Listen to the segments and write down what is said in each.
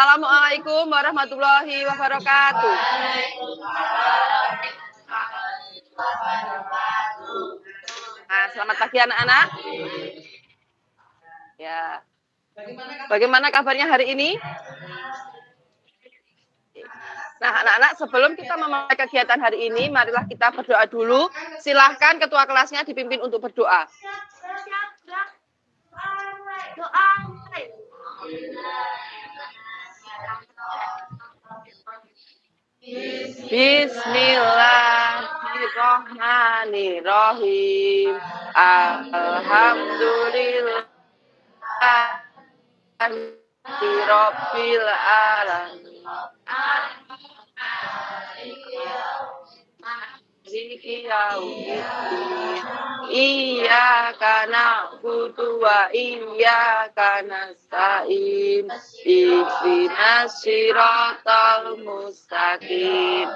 Assalamualaikum warahmatullahi wabarakatuh. Nah, selamat pagi anak-anak. Ya. Bagaimana kabarnya hari ini? Nah, anak-anak, sebelum kita memulai kegiatan hari ini, marilah kita berdoa dulu. Silahkan ketua kelasnya dipimpin untuk berdoa. Doa. Bismillahirrahmanirrahim. Alhamdulillah Rabbil alamin. Iyyaka na'budu wa iyyaka nasta'in. Ihdinas siratal mustaqim.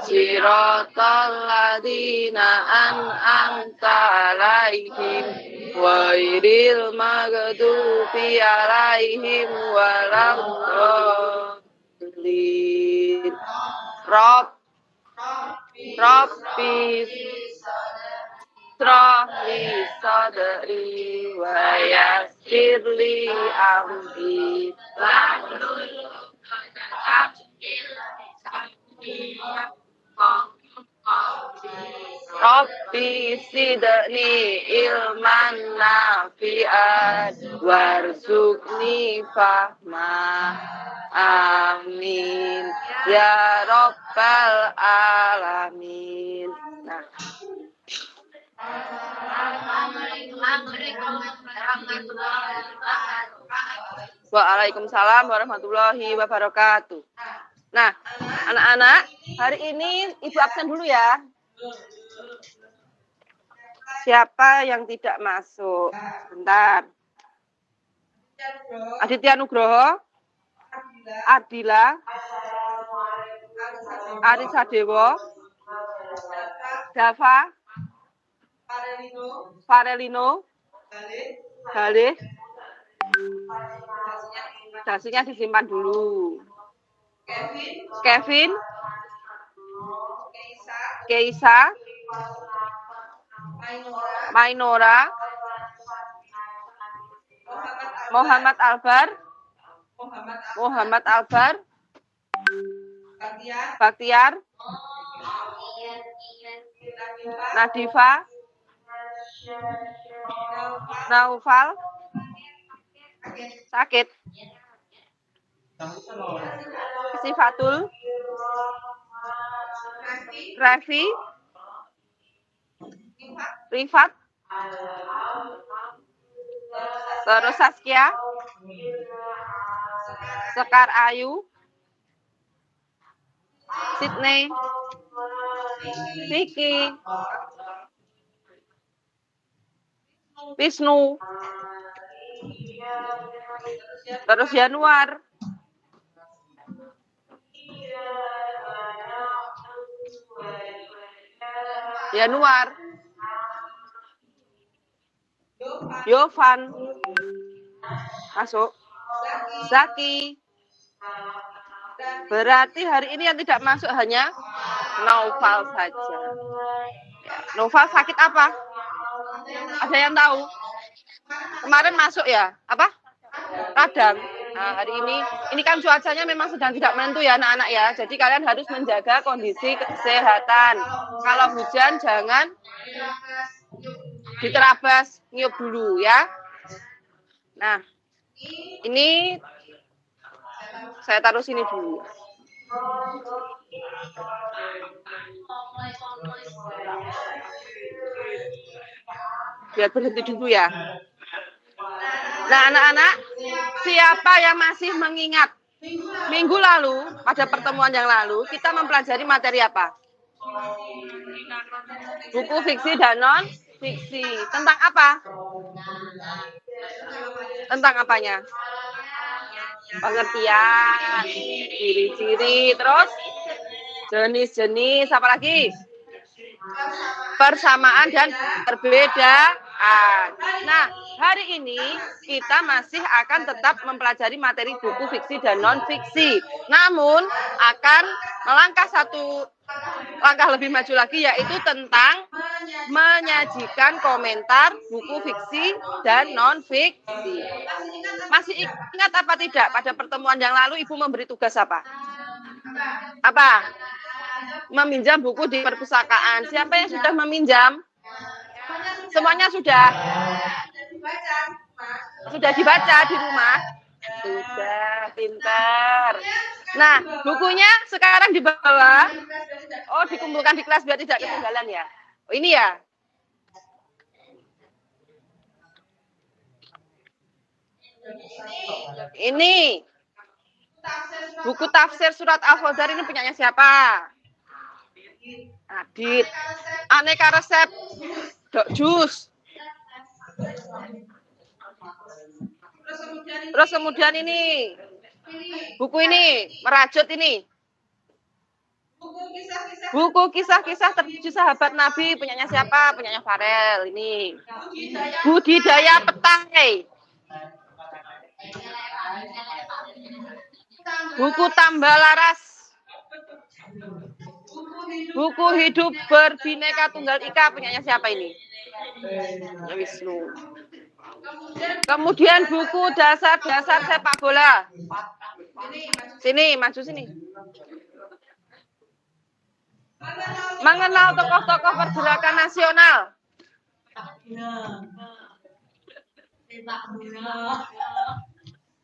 Siratal ladzina an'amta 'alaihim ghairil maghdubi 'alaihim waladdallin. Rabbi Shrahli sadri wa yassirli amri. Rabbi zidni ilman nafi'an warzuqni fahma. Amin ya Rabbal alamin. Nah. Waalaikumsalam warahmatullahi wabarakatuh. Nah, anak-anak, hari ini Ibu absen dulu ya. Siapa yang tidak masuk? Bentar. Aditya Nugroho, Adila, Arisa Dewo, Dava, Farelino, Galih, dasinya disimpan dulu. Kevin, Keisa, Mainora, Muhammad Albar, Baktiar, Nadifa, Naufal, sakit, Sifatul, Revi, Rifat, terus Saskia, Sekar Ayu, Sydney, Vicky, Wisnu, terus Januar, Yovan, masuk, Zaki. Berarti hari ini yang tidak masuk hanya Naufal saja. Ya, Naufal sakit apa? Ada yang tahu? Kemarin masuk ya? Apa? Radang. Nah, hari ini kan cuacanya memang sedang tidak menentu ya anak-anak ya. Jadi kalian harus menjaga kondisi kesehatan. Kalau hujan jangan diterabas, niup dulu ya. Nah, ini saya taruh sini dulu. Biar berhenti dulu ya. Nah, anak-anak, siapa yang masih mengingat minggu lalu, pada pertemuan yang lalu, kita mempelajari materi apa? Buku fiksi dan non-fiksi. Tentang apa? Tentang apanya? Pengertian, ciri-ciri, terus jenis-jenis, apa lagi? Persamaan dan perbedaan. Nah, hari ini kita masih akan tetap mempelajari materi buku fiksi dan non-fiksi. Namun, akan melangkah satu langkah lebih maju lagi, yaitu tentang menyajikan komentar buku fiksi dan non-fiksi. Masih ingat apa tidak? Pada pertemuan yang lalu, Ibu memberi tugas apa? Apa? Meminjam buku di perpustakaan. Siapa yang sudah meminjam? Semuanya sudah dibaca di rumah? Sudah, pintar. Nah, bukunya sekarang dibawa. Oh, dikumpulkan di kelas biar tidak ketinggalan ya. Oh, ini ya. Ini. Buku tafsir surat Al-Fawzar ini punyanya siapa? Adit. Aneka resep dok jus. Terus kemudian ini. Buku ini, merajut ini. Buku kisah-kisah tertuju sahabat Nabi, punyanya siapa? Punyanya Farel ini. Budidaya petai. Buku tambah laras. Buku hidup berbineka tunggal ika, punyanya siapa ini? Wisnu. Kemudian buku dasar-dasar sepak bola. Sini, maju sini. Mengenal tokoh-tokoh pergerakan nasional.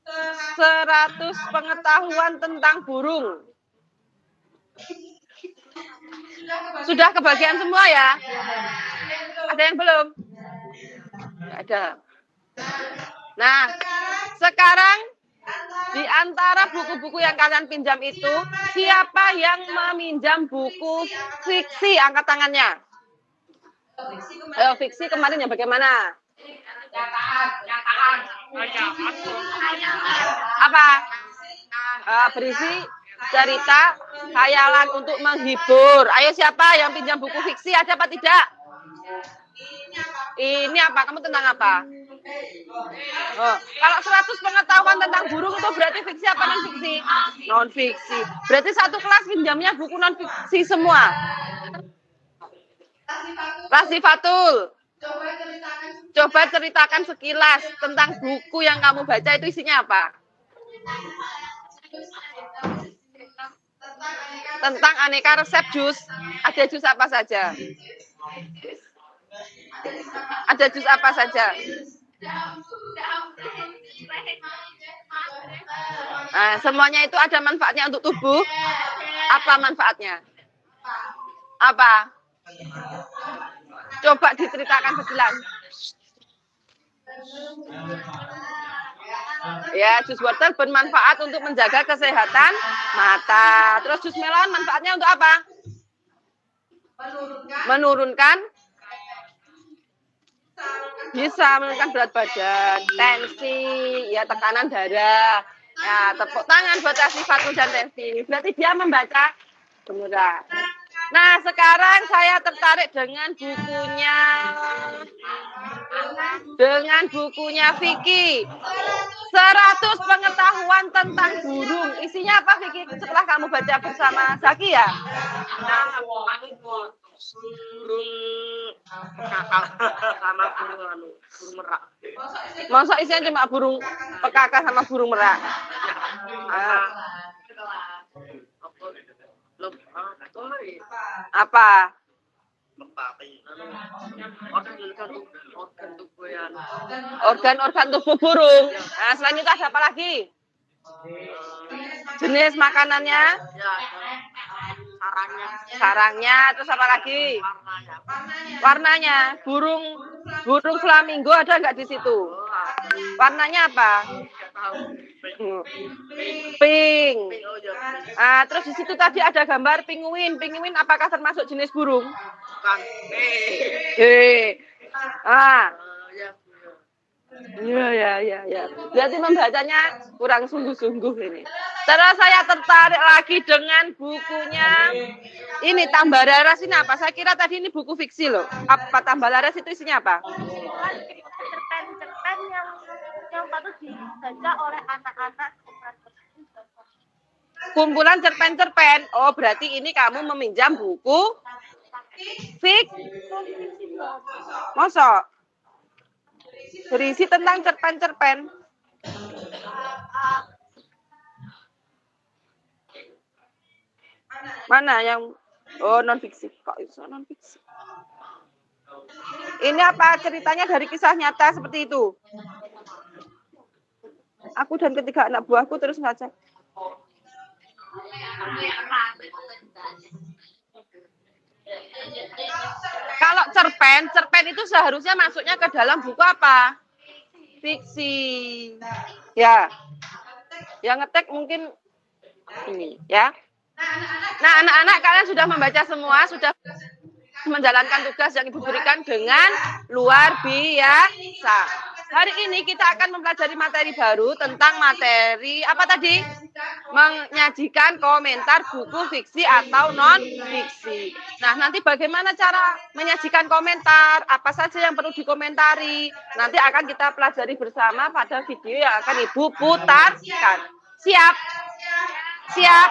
100 pengetahuan tentang burung. Sudah kebagian semua ya? Ada yang belum? Tidak ada. Nah, sekarang di antara buku-buku yang kalian pinjam itu, siapa yang meminjam buku fiksi? Angkat tangannya. Ayo, fiksi kemarin ya bagaimana? Apa? Berisi cerita khayalan untuk menghibur. Ayo, siapa yang pinjam buku fiksi? Ada apa tidak? Ini apa? Kamu tentang apa? Oh, kalau 100 pengetahuan tentang burung itu berarti fiksi apa non fiksi? Non fiksi. Berarti satu kelas pinjamnya buku non fiksi semua. Rasifatul. Coba ceritakan sekilas tentang buku yang kamu baca itu isinya apa? Tentang aneka resep jus. Ada jus apa saja? Ada jus apa saja? Nah, semuanya itu ada manfaatnya untuk tubuh. Apa manfaatnya? Apa? Coba diceritakan sekilas. Ya, jus wortel bermanfaat untuk menjaga kesehatan mata. Terus jus melon manfaatnya untuk apa? Menurunkan bisa menurunkan berat badan, tensi, ya tekanan darah. Ya, tepuk tangan buat Rasifatul dan tensi. Berarti dia membaca beneran. Nah, sekarang saya tertarik dengan bukunya Vicky. 100 pengetahuan tentang burung. Isinya apa, Vicky? Setelah kamu baca bersama Zaki ya? Burung pekakak sama burung merak. Masa isinya cuma burung pekakak sama burung merak? Apa? Organ-organ tubuh burung. Nah, selain itu ada apa lagi? Jenis makanannya? Sarangnya, terus apa lagi? Warnanya. Burung flamingo ada nggak di situ? Warnanya apa? Pink. Terus di situ tadi ada gambar penguin. Penguin apakah termasuk jenis burung? Bukan. Ya. Berarti membacanya kurang sungguh-sungguh ini. Terus saya tertarik lagi dengan bukunya. Ini Tambah Laras ini apa? Saya kira tadi ini buku fiksi loh. Apa Tambah Laras itu isinya apa? Cerpen-cerpen yang patut dibaca oleh anak-anak. Kumpulan cerpen-cerpen. Oh, berarti ini kamu meminjam buku fiksi. Masa? Berisi tentang cerpen-cerpen. Mana yang non fiksi? Kok bisa non fiksi? Ini apa ceritanya dari kisah nyata seperti itu? Aku dan ketiga anak buahku terus ngaca. Kalau cerpen itu seharusnya masuknya ke dalam buku apa? Fiksi. Ya. Yang ngetek mungkin ini, ya. Nah, anak-anak kalian sudah membaca semua, sudah menjalankan tugas yang Ibu berikan dengan luar biasa. Hari ini kita akan mempelajari materi baru tentang materi apa tadi? Menyajikan komentar buku fiksi atau non fiksi. Nah, nanti bagaimana cara menyajikan komentar? Apa saja yang perlu dikomentari? Nanti akan kita pelajari bersama pada video yang akan Ibu putarkan. Siap? Siap?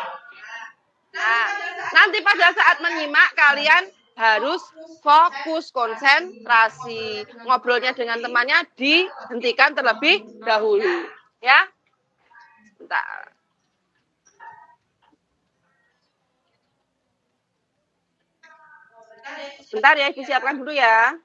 Nah, nanti pada saat menyimak kalian harus fokus, konsentrasi. Ngobrolnya dengan temannya dihentikan terlebih dahulu. Ya? Bentar. Bentar ya, Ibu siapkan dulu ya.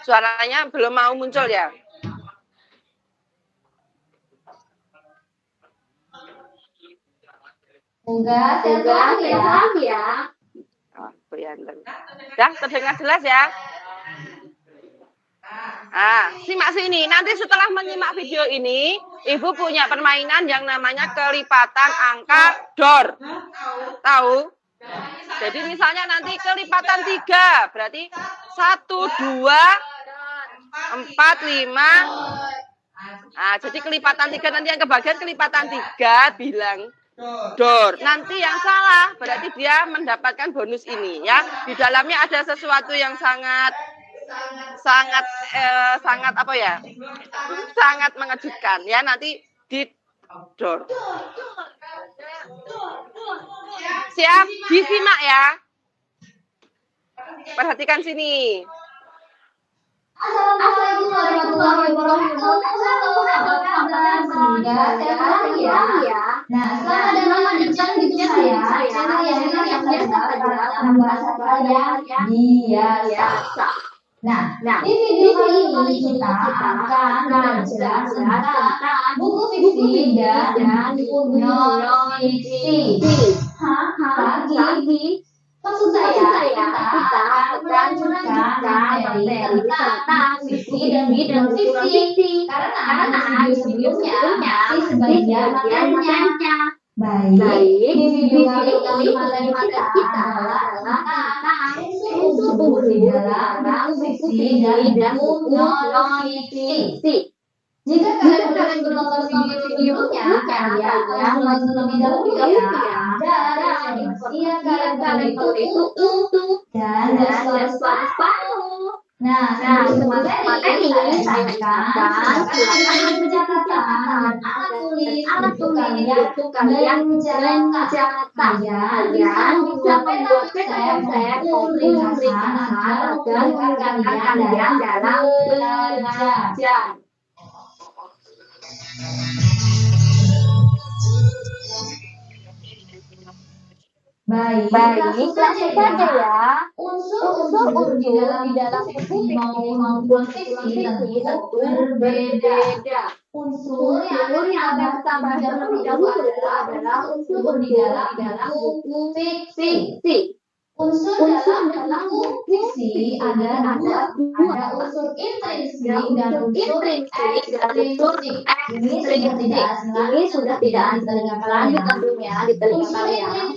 Suaranya belum mau muncul ya? Enggak ya. Oh, ya, terdengar jelas ya? Simak sini. Nanti setelah menyimak video ini, Ibu punya permainan yang namanya kelipatan angka DOR. Tahu? Jadi misalnya nanti kelipatan 3, berarti 1, 2, 4, 5. Nah, jadi kelipatan 3 nanti yang kebagian kelipatan 3 bilang DOR. Nanti yang salah berarti dia mendapatkan bonus ini ya. Di dalamnya ada sesuatu yang sangat apa ya? Sangat mengejutkan ya, nanti di DOR. Siap? Disimak ya. Perhatikan sini. Assalamualaikum warahmatullahi wabarakatuh. Nah, selamat datang di channel saya. Channel yang biasa dalam bahasa kalian biasa. Nah, di video kali ini kita akan belajar tentang buku fiksi dan buku non fiksi. Maksud saya, kita akan melanjutkan materi tentang fiksi dan non fiksi. Karena di sebelumnya sebagian materinya. Baik, di video kali ini materi kita adalah tentang unsur buku di dalam buku fiksi dan buku non fiksi. Jika kalian belum menonton video-videonya, kalian harus terlebih dahulu ya. Dan informasi yang kalian itu dan separuh. Nah, sebelum materi saya ingatkan, silakan catatan dan alat tulis untuk kalian mencatat. Kalian bisa membuat saya ringkasan agar kalian dalam belajar. Baik, Baik, langsung saja ya. Unsur-unsur di dalam buku maupun fiksi tentu berbeda. Unsur yang akan kita bahas terlebih dahulu adalah unsur di dalam buku fiksi. Unsur dalam buku fiksi ada unsur intrinsik dan unsur ekstrinsik. Ini sudah tidak asing lagi tentunya di telinga kalian.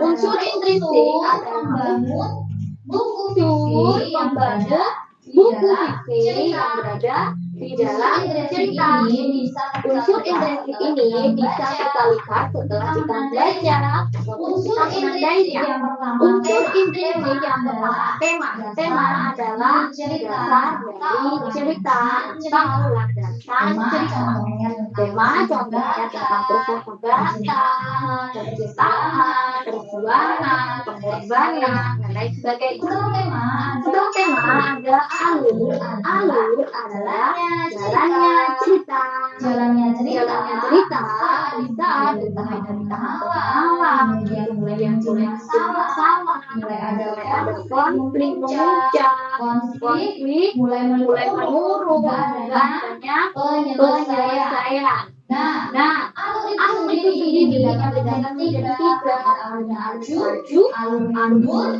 Unsur intrinsik adalah membangun buku fiksi yang berada di dalam cerita. Unsur intrinsik ini bisa kita lihat setelah kita belajar unsur intrinsik yang pertama. Unsur intrinsik yang pertama tema adalah dasar dari cerita atau landasan cerita. Tema contohnya tentang persahabatan, percintaan, perjuangan, pengorbanan, dan lain sebagainya. Untuk tema adalah alur adalah jalannya cerita bisa dimulai dari tahap awal, kemudian mulai sama, mulai ada konflik memuncak, mulai menurun, adanya penyelesaian. Nah, alur itu sendiri dibagi dengan tiga, ada alur mundur,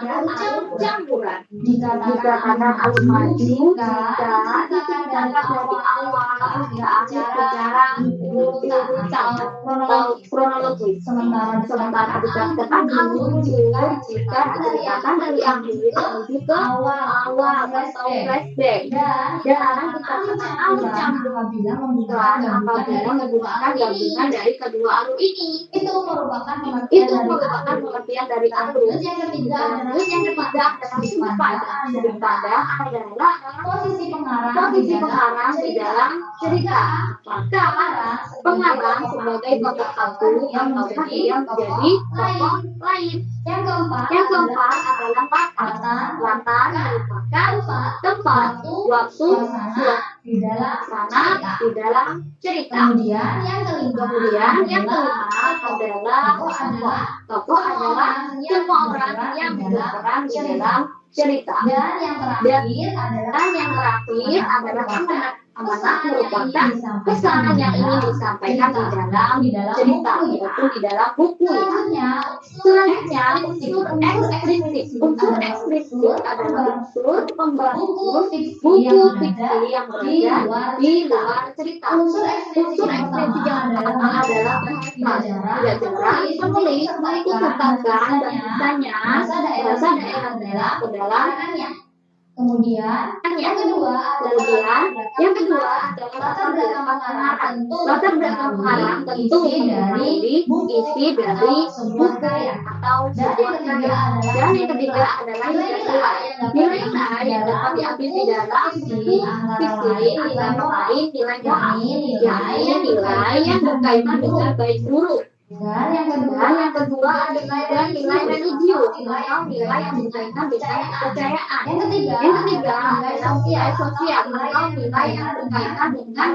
dan alur campuran. Dikatakan alur maju, jika diceritakan dari awal hingga akhir secara urutan kronologis. Sementara dikatakan alur mundur jika diceritakan dari akhir menuju ke awal atau flashback. Dan dikatakan alur campur apabila menggunakan gabungan dari kedua alur ini. Itu merupakan pengertian dari alur. Yang ketiga adalah sudut pandang adalah posisi pengarang di dalam cerita. Maka pengarang sebagai tokoh satu atau dia menjadi tokoh lain. Yang keempat adalah latar merupakan tempat, waktu, di dalam cerita. Kemudian yang kelima adalah tokoh adalah semua orang yang berperan di dalam cerita. Dan yang terakhir adalah amanat merupakan pesan yang ingin disampaikan di dalam cerita, yaitu di dalam buku. Selanjutnya unsur ekstrinsik adalah unsur pembantu buku fiksi yang berada di luar cerita. Unsur ekstrinsik yang pertama adalah tidak jarang penulis mengikutsertakan bahasa daerah ke dalam Kemudian yang kedua adalah latar belakang pengarang tentu isi dari buku atau sebuah karya. Dan yang ketiga adalah nilai yang dapat diambil di dalam buku fiksi antara lain nilai yang berkaitan dengan baik buruk. Dan yang kedua adalah nilai religius atau nilai yang berkaitan dengan kepercayaan. Yang ketiga adalah nilai sosial atau nilai yang berkaitan dengan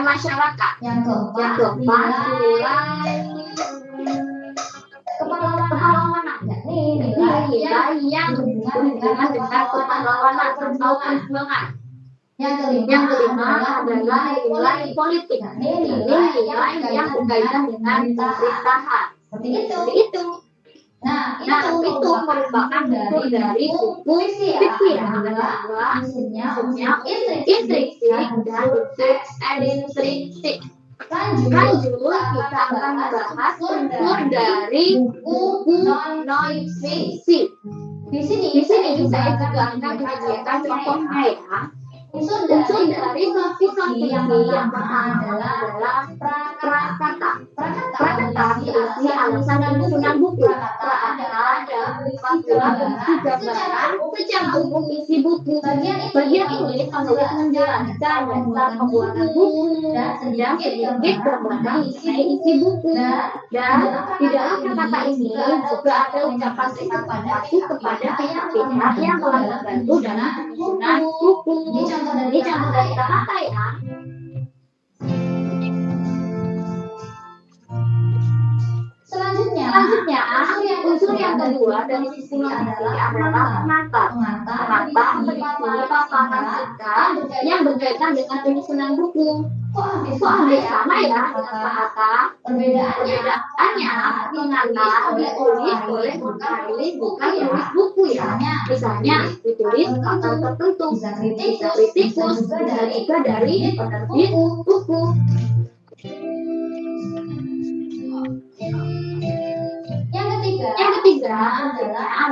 masyarakat. Yang keempat nilai kepahlawanan, yakni nilai yang berhubungan dengan kepahlawanan atau perjuangan. Yang kelima adalah nilai politik, nilai yang berkaitan dengan pemerintahan. Seperti itu. Nah, itu merupakan dari buku fiksi yang adalah unsurnya intrinsik dan ekstrinsik. Lanjut, kita akan membahas unsur dari buku non-fiksi. Di sini saya juga akan menyediakan contohnya ya. Unsur dari buku non-fiksi yang pertama adalah prakata. Prakata berisi alasan dan susunan buku. Prakata ada gambaran secara umum isi buku. Bagian ini penulis menjelaskan tentang pembuatan buku dan sedikit gambaran mengenai isi buku. Dan di dalam kata ini juga ada ucapan terima kasih kepada pihak-pihak yang telah membantu dalam penyusunan buku. Ini contoh dari kata ya. Selanjutnya yang kedua dari sisi adalah pengantar. Pengantar berisi paparan singkat yang berkaitan dengan penyusunan buku. Kok hampir sama ya dengan kata? Perbedaannya pengantar ditulis oleh penulis bukan penulis buku ya. Misalnya ditulis kata tertentu, bisa kritikus, bisa juga dari penerbit buku. Yang ketiga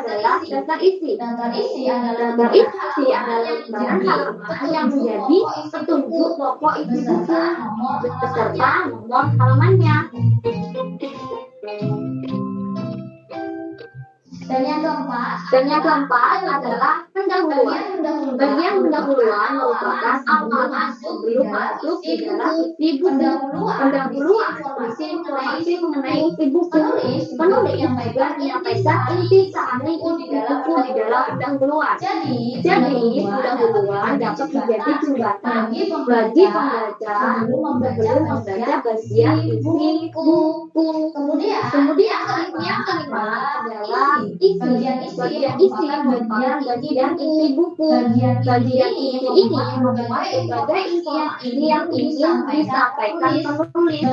adalah daftar isi. Daftar isi adalah lembaran halaman yang menjadi petunjuk pokok isi buku beserta nomor halamannya. Dan yang keempat adalah pendahuluan. Bagian pendahuluan merupakan awal sebelum masuk di dalam isi buku. Pendahuluan informasi mengenai isi buku. Penulis yang menyampaikan inti sari di dalam pendahuluan. Jadi pendahuluan dapat menjadi jembatan bagi pembaca sebelum membaca bagian isi buku. Kemudian yang kelima adalah bagian isi buku. Bagian isi ini merupakan berbagai informasi yang ingin disampaikan penulis.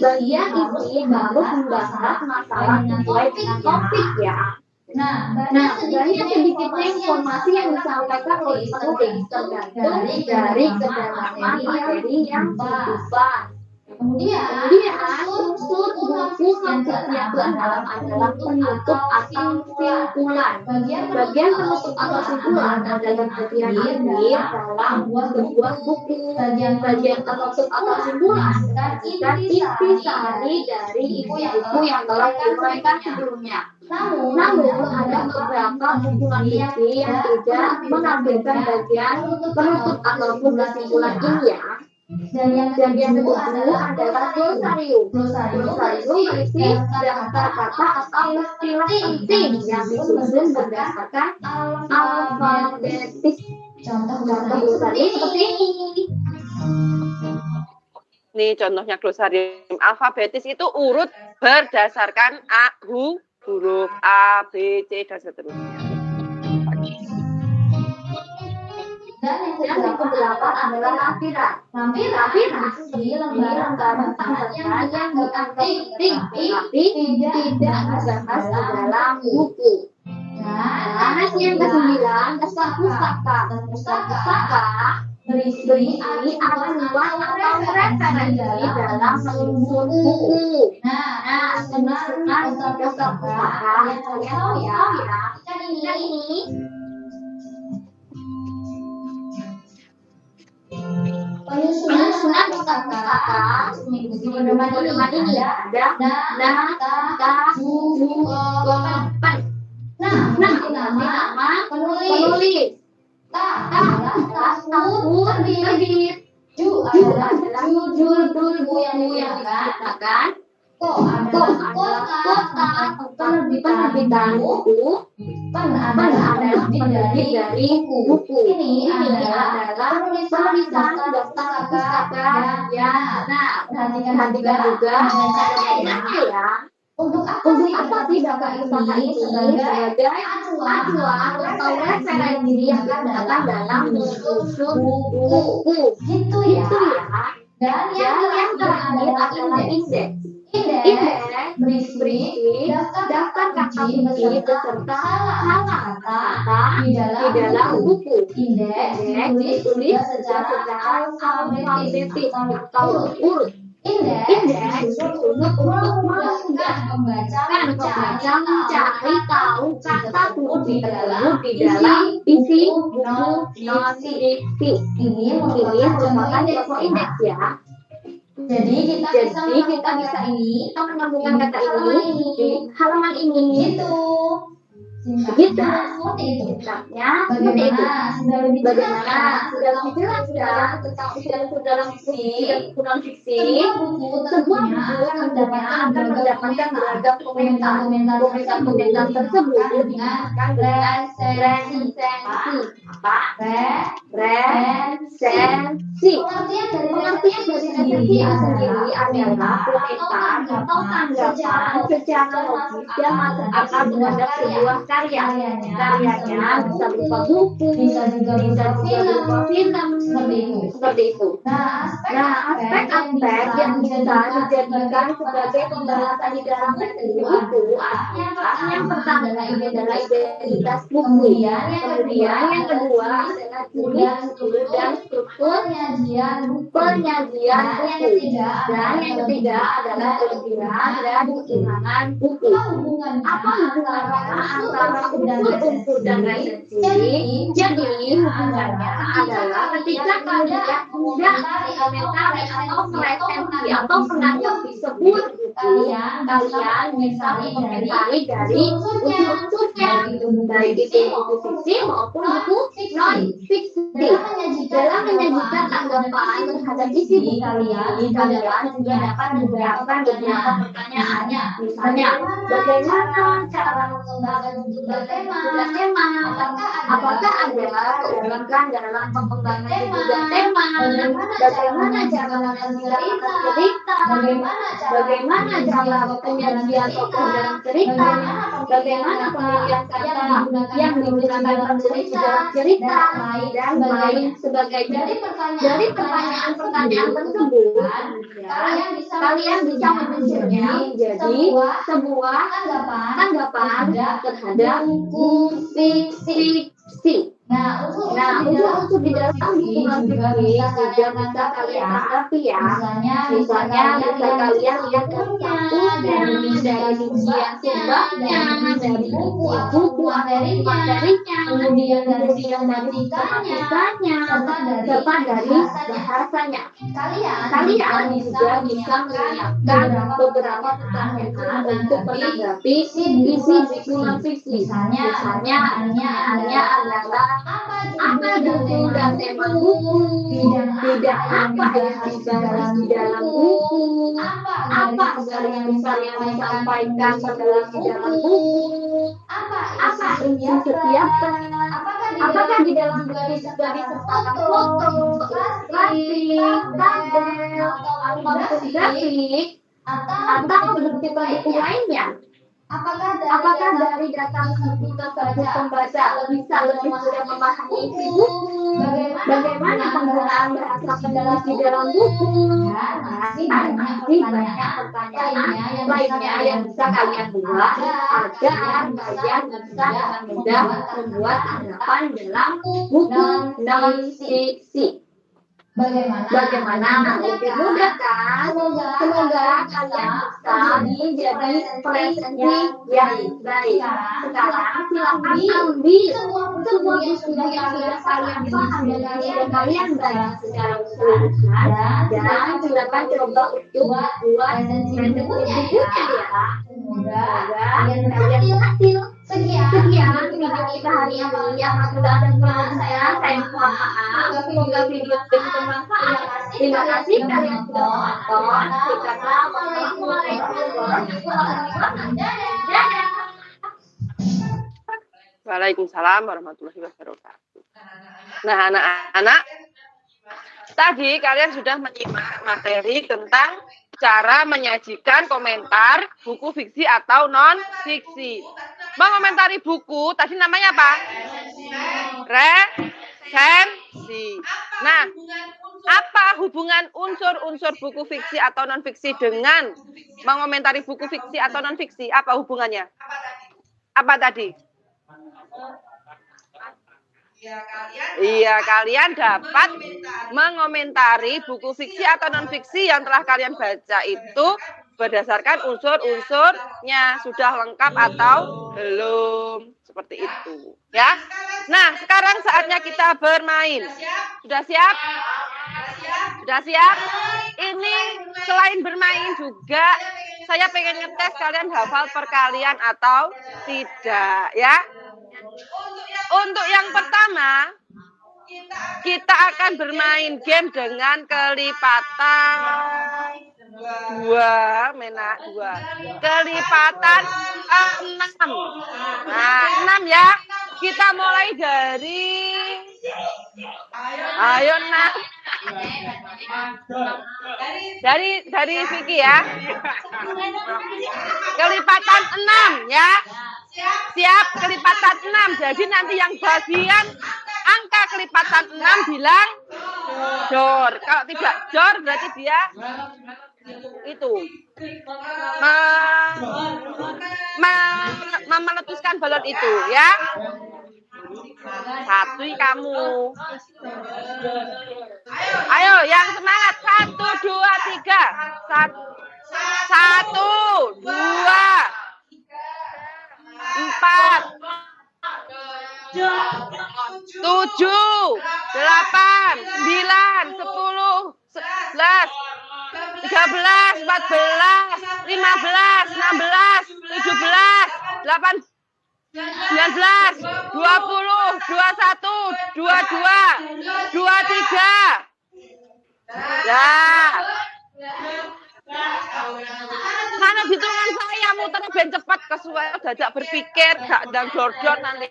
Bagian isi harus membahas masalah sesuai dengan topik ya. Nah, banyak sedikitnya informasi yang disampaikan oleh penulis tergantung dari kedalaman materi yang dibahas. Kemudian unsur buku yang kedalaman adalah penutup atau simpulan. Bagian penutup atau simpulan adalah bagian akhir dalam sebuah buku. Bagian penutup atau simpulan adalah inti sari dari isi buku yang telah diuraikan sebelumnya. Namun ada beberapa buku isi yang tidak menampilkan bagian penutup ataupun kesimpulan ini ya. Dan yang kedua adalah glosarium. Glosarium berisi daftar kata atau istilah penting yang disusun berdasarkan alfabetis. Contoh glosarium seperti ini. Nih contohnya glosarium alfabetis itu urut berdasarkan huruf A, B, C dan seterusnya. Dan yang kedelapan adalah lampiran. Lampiran di lembaran tambahan yang penting tapi tidak dibahas dalam buku. Dan yang kesembilan pustaka berisi acuan atau referensi dalam menyusun buku. Nah, sebenarnya daftar pustaka yang kalian tahu ya, ini penyusunan pustaka mengikuti pedoman ini ya. Nama penulis. Tahun terbit. Adalah judul buku yang dikatakan. Kota penerbitan buku. Adalah penerbit dari buku. Ini adalah penulisan daftar pustaka ya. Nah, perhatikan juga caranya ya. Untuk apa sih daftar pustaka ini sebagai acuan atau referensi yang digunakan dalam menyusun buku. Gitu ya. Dan yang terakhir adalah indeks. Berisi daftar kata kunci beserta kata di dalam buku. Indeks ditulis secara alfabetis atau urut. Indeks untuk memudahkan pembaca mencari tahu kata kunci tersebut di dalam isi buku notisi. Ini merupakan pokok indeks ya. Jadi kita bisa menemukan kata ini di halaman ini. Gitu. seperti itu. Bagaimana sudah lebih jelas tentang unsur dalam fiksi. Sebuah buku akan mendapatkan beragam komentar tersebut dengan resensi. Resensi. Pengertian dari resensi sendiri adalah komentar atau tanggapan secara logis dan masuk akal terhadap sebuah karyanya bisa berupa buku, bisa juga berupa film, seperti itu. Nah, aspek-aspek yang bisa dijadikan sebagai pembahasan di dalam buku yang pertama adalah identitas buku, kemudian yang kedua adalah judul dan struktur penyajian buku, dan yang ketiga adalah kelebihan dan kekurangan buku. Apa hubungannya antara unsur dan resensi? Jadi hubungannya adalah ketika kalian mengomentari atau meresensi atau menanggapi sebuah buku, kalian bisa mengomentari dari unsur-unsurnya, baik itu buku fiksi maupun buku non-fiksi. Dalam menyajikan tanggapan terhadap isi buku kalian juga dapat menjawabkan beberapa pertanyaannya. Misalnya, bagaimana cara mengembangkan juga tema? Apakah ada keunikan dalam pengembangan juga tema? Bagaimana cara menyajikan cerita? Bagaimana cara penyajian tokoh dalam cerita? Bagaimana pemilihan kata yang digunakan penulis dalam cerita? Dan lain sebagainya. Dari pertanyaan-pertanyaan tersebut, kalian bisa menyusunnya menjadi sebuah tanggapan terhadap buku fiksi. Nah, unsur di dalam buku non-fiksi juga bisa kalian tanggapi ya. Misalnya bisa kalian lihat dari rincian sumbangnya, dari buku materinya, kemudian dari tematikannya, serta dari bahasanya. Kalian juga bisa menyiapkan beberapa pertanyaan untuk menanggapi isi buku non-fiksi. Misalnya adalah apa judul dan tema buku, bidang apa yang dibahas di dalam buku, apa garis besar yang disampaikan penulis di dalam buku, apa isi setiap apakah di dalam juga disertakan foto, grafik, tabel, ataupun grafik, atau bentuk-bentuk lainnya. Apakah dari data buku tersebut pembaca bisa lebih mudah memahami isi buku? Bagaimana penggunaan bahasa penulis di dalam buku? Dan masih banyak pertanyaan lainnya yang bisa kalian buat agar kalian bisa dengan mudah membuat tanggapan dalam buku non-fiksi. Bagaimana lebih mudah kan? Semoga kalian bisa menjadi presentasi yang baik. Sekarang silakan ambil semua buku yang sudah kalian paham dan sudah kalian baca secara keseluruhan, dan silakan coba untuk buat presentasi bukunya ya. Semoga kalian berhasil. Sekian video kita hari ini. Apabila ada kesalahan saya mohon maaf. Semoga video ini bermanfaat. Terima kasih kalian sudah menonton. Waalaikumsalam warahmatullahi wabarakatuh. Nah, anak-anak, tadi kalian sudah menyimak materi tentang cara menyajikan komentar buku fiksi atau non-fiksi. Mengomentari buku, tadi namanya apa? Resensi. Nah, apa hubungan unsur-unsur buku fiksi atau non-fiksi dengan mengomentari buku fiksi atau non-fiksi? Apa hubungannya? Apa tadi? Iya, kalian dapat mengomentari buku fiksi atau non-fiksi yang telah kalian baca itu berdasarkan unsur-unsurnya. Sudah lengkap atau belum? Seperti itu. Ya. Nah, sekarang saatnya kita bermain. Sudah siap? Sudah siap? Ini selain bermain juga saya pengen ngetes kalian hafal perkalian atau tidak, ya. Untuk yang pertama, kita akan bermain game dengan kelipatan 2, Mena 2. Kelipatan 6. Nah, 6 ya. Kita mulai dari ayo 6. Dari Vicky ya. Kelipatan 6 ya. Siap, kelipatan 6. Jadi nanti yang bagian angka kelipatan 6 bilang jor. Kalau tidak jor berarti dia itu meletuskan balon itu ya. 1 kamu. Ayo yang semangat. 1, 2, 3. 1, 2, 4, 7, 8, 9, 10, 11, 13, 14, 15, 16, 17, 18, 19, 20, 21, 22, 23. Ya. Mana hitungan saya muter ben cepat kesuwen dadak berpikir gak ndang dor-dor nanti.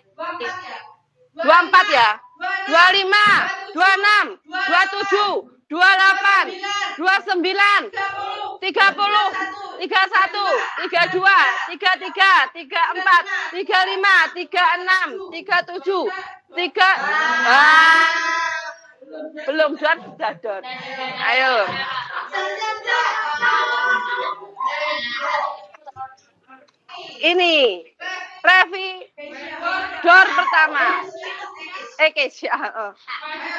24 ya. 25, 26, 27, 28, 29, 30, 31, 32, 33, 34, 35, 36, 37, 3. Belum dor sudah dor. Ayo. Ini Revi dor pertama. Kesya.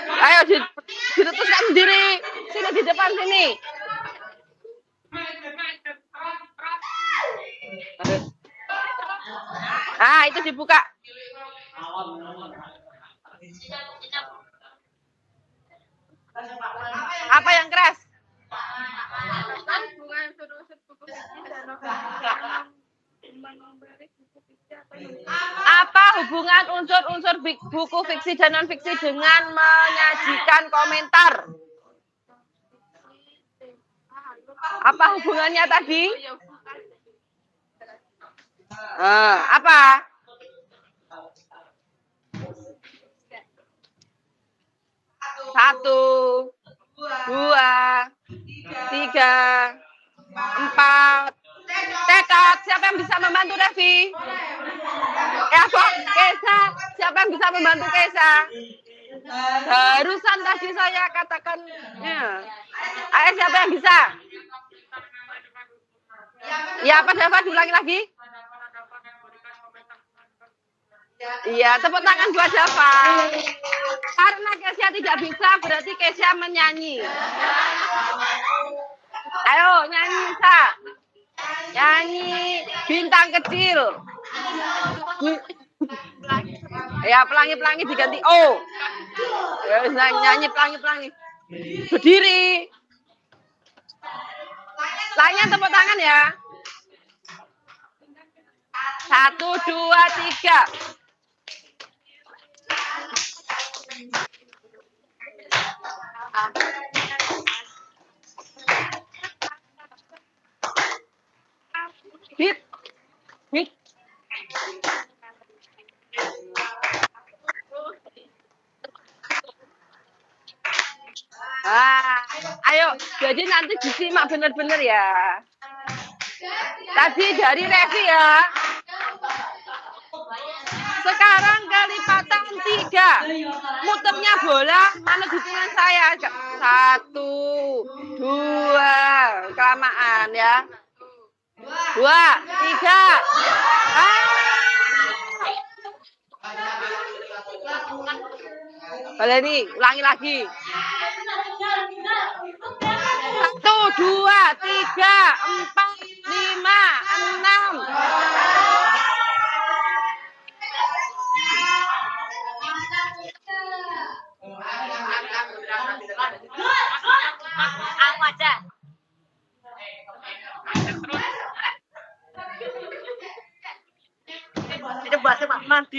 Ayo diletuskan sendiri. Sini di depan sini. Ah, itu dibuka. Apa yang keras? Apa hubungan unsur-unsur buku fiksi dan non-fiksi dengan menyajikan komentar? Apa hubungannya tadi? Apa? Satu, 2, 3, 4. Tekad, siapa yang bisa membantu Revi? Kok Kesa, siapa yang bisa membantu Kesa? Barusan tadi saya katakan, ayo siapa yang bisa? Ya, apa Dava diulangi lagi? Iya, tepuk tangan buat Dava. Karena Kesia tidak bisa, berarti Kesia menyanyi. Ayo, nyanyi bisa. Nyanyi bintang kecil. Ya, pelangi-pelangi diganti O. Ya, nyanyi pelangi-pelangi. Berdiri. Lainnya tepuk tangan ya. 1, 2, 3. Hit. Ayo, jadi nanti disimak benar-benar ya. Tadi dari Revi ya. Sekarang kelipatan 3. Muternya bola, mana hitungan saya? 1, 2, kelamaan ya. 2, 3. Baleni, ulangi lagi. 1, 2, 3, 4, 5, 6. Aku aja. Coba mandi.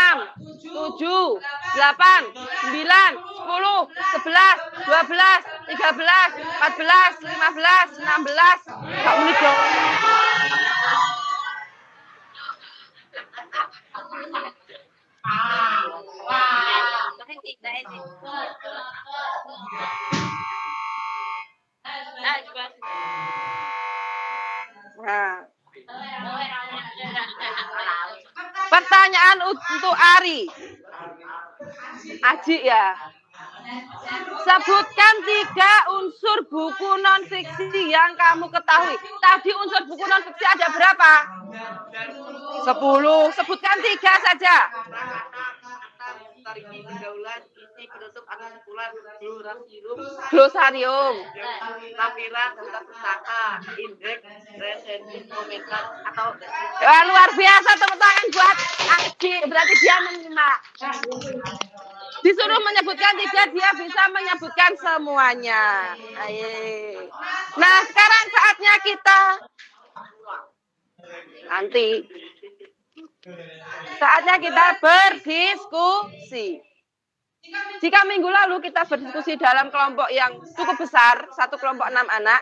7, 8, 9, 10, 11, 12, 13, 14, 15, 16. Gak menit dong. Nah. Pertanyaan untuk Ari. Aji ya. Sebutkan 3 unsur buku non-fiksi yang kamu ketahui. Tadi unsur buku non-fiksi ada berapa? 10. Sebutkan 3 saja. Glosarium. Tampilan daftar pustaka, indeks, resensi, komentar atau luar biasa, tepuk tangan buat Aji. Berarti dia menyimak. Disuruh menyebutkan 3, dia bisa menyebutkan semuanya. Ayo. Nah, sekarang saatnya kita saatnya kita berdiskusi. Jika minggu lalu kita berdiskusi dalam kelompok yang cukup besar, 1 kelompok 6 anak,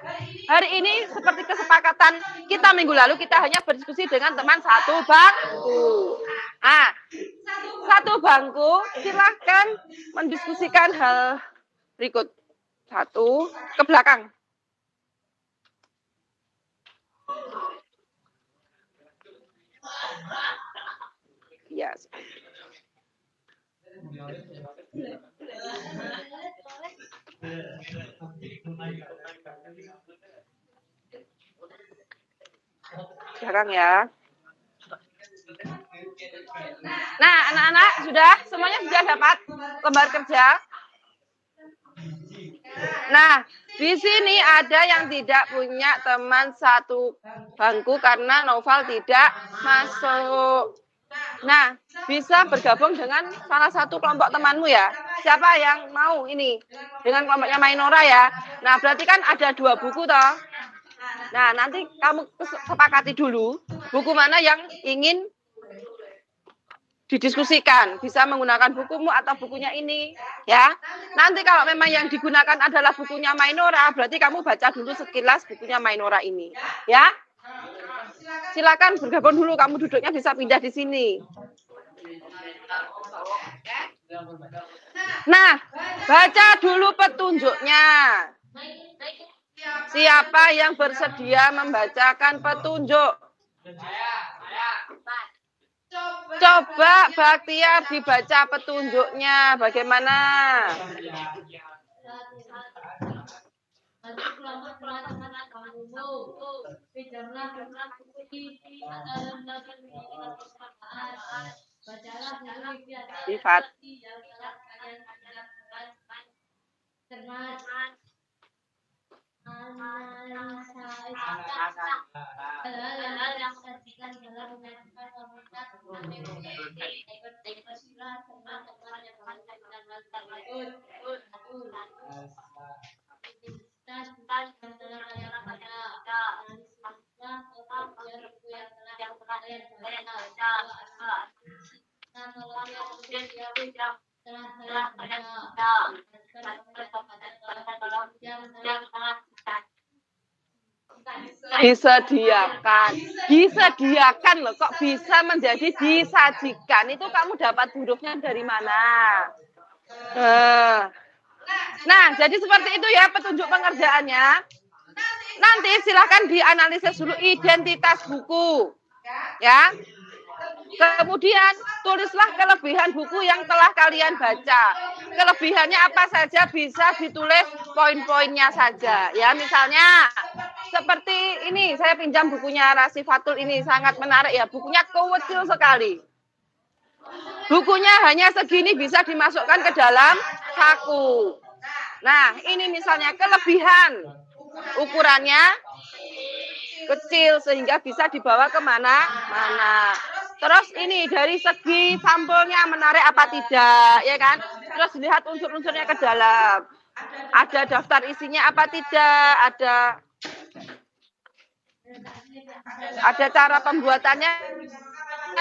hari ini seperti kesepakatan kita minggu lalu, kita hanya berdiskusi dengan teman 1 bangku. Nah, 1 bangku, silahkan mendiskusikan hal berikut. 1, ke belakang. Yes. belakang ya. Nah, anak-anak semuanya sudah dapat lembar kerja. Nah, di sini ada yang tidak punya teman satu bangku karena Noval tidak masuk. Nah, bisa bergabung dengan salah satu kelompok temanmu ya. Siapa yang mau ini? Dengan kelompoknya Mainora ya. Nah, berarti kan ada 2 buku toh. Nah, nanti kamu sepakati dulu buku mana yang ingin didiskusikan. Bisa menggunakan bukumu atau bukunya ini. Ya. Nanti kalau memang yang digunakan adalah bukunya Mainora, berarti kamu baca dulu sekilas bukunya Mainora ini. Ya. Silakan bergabung dulu, kamu duduknya bisa pindah di sini. Nah, baca dulu petunjuknya. Siapa yang bersedia membacakan petunjuk? Coba Baktiar dibaca petunjuknya. Bagaimana? Sifat. Disediakan loh, kok bisa menjadi disajikan? Itu kamu dapat hurufnya dari mana? Nah, jadi seperti itu ya petunjuk pengerjaannya. Nanti silahkan dianalisis dulu identitas buku. Ya. Kemudian tulislah kelebihan buku yang telah kalian baca. Kelebihannya apa saja bisa ditulis poin-poinnya saja. Ya, misalnya seperti ini, saya pinjam bukunya Rasifatul ini, sangat menarik ya. Bukunya kecil sekali. Bukunya hanya segini bisa dimasukkan ke dalam saku. Nah, ini misalnya kelebihan. Ukurannya kecil sehingga bisa dibawa kemana-mana. Terus ini dari segi sampulnya menarik apa tidak, ya kan? Terus lihat unsur-unsurnya ke dalam. Ada daftar isinya apa tidak, ada cara pembuatannya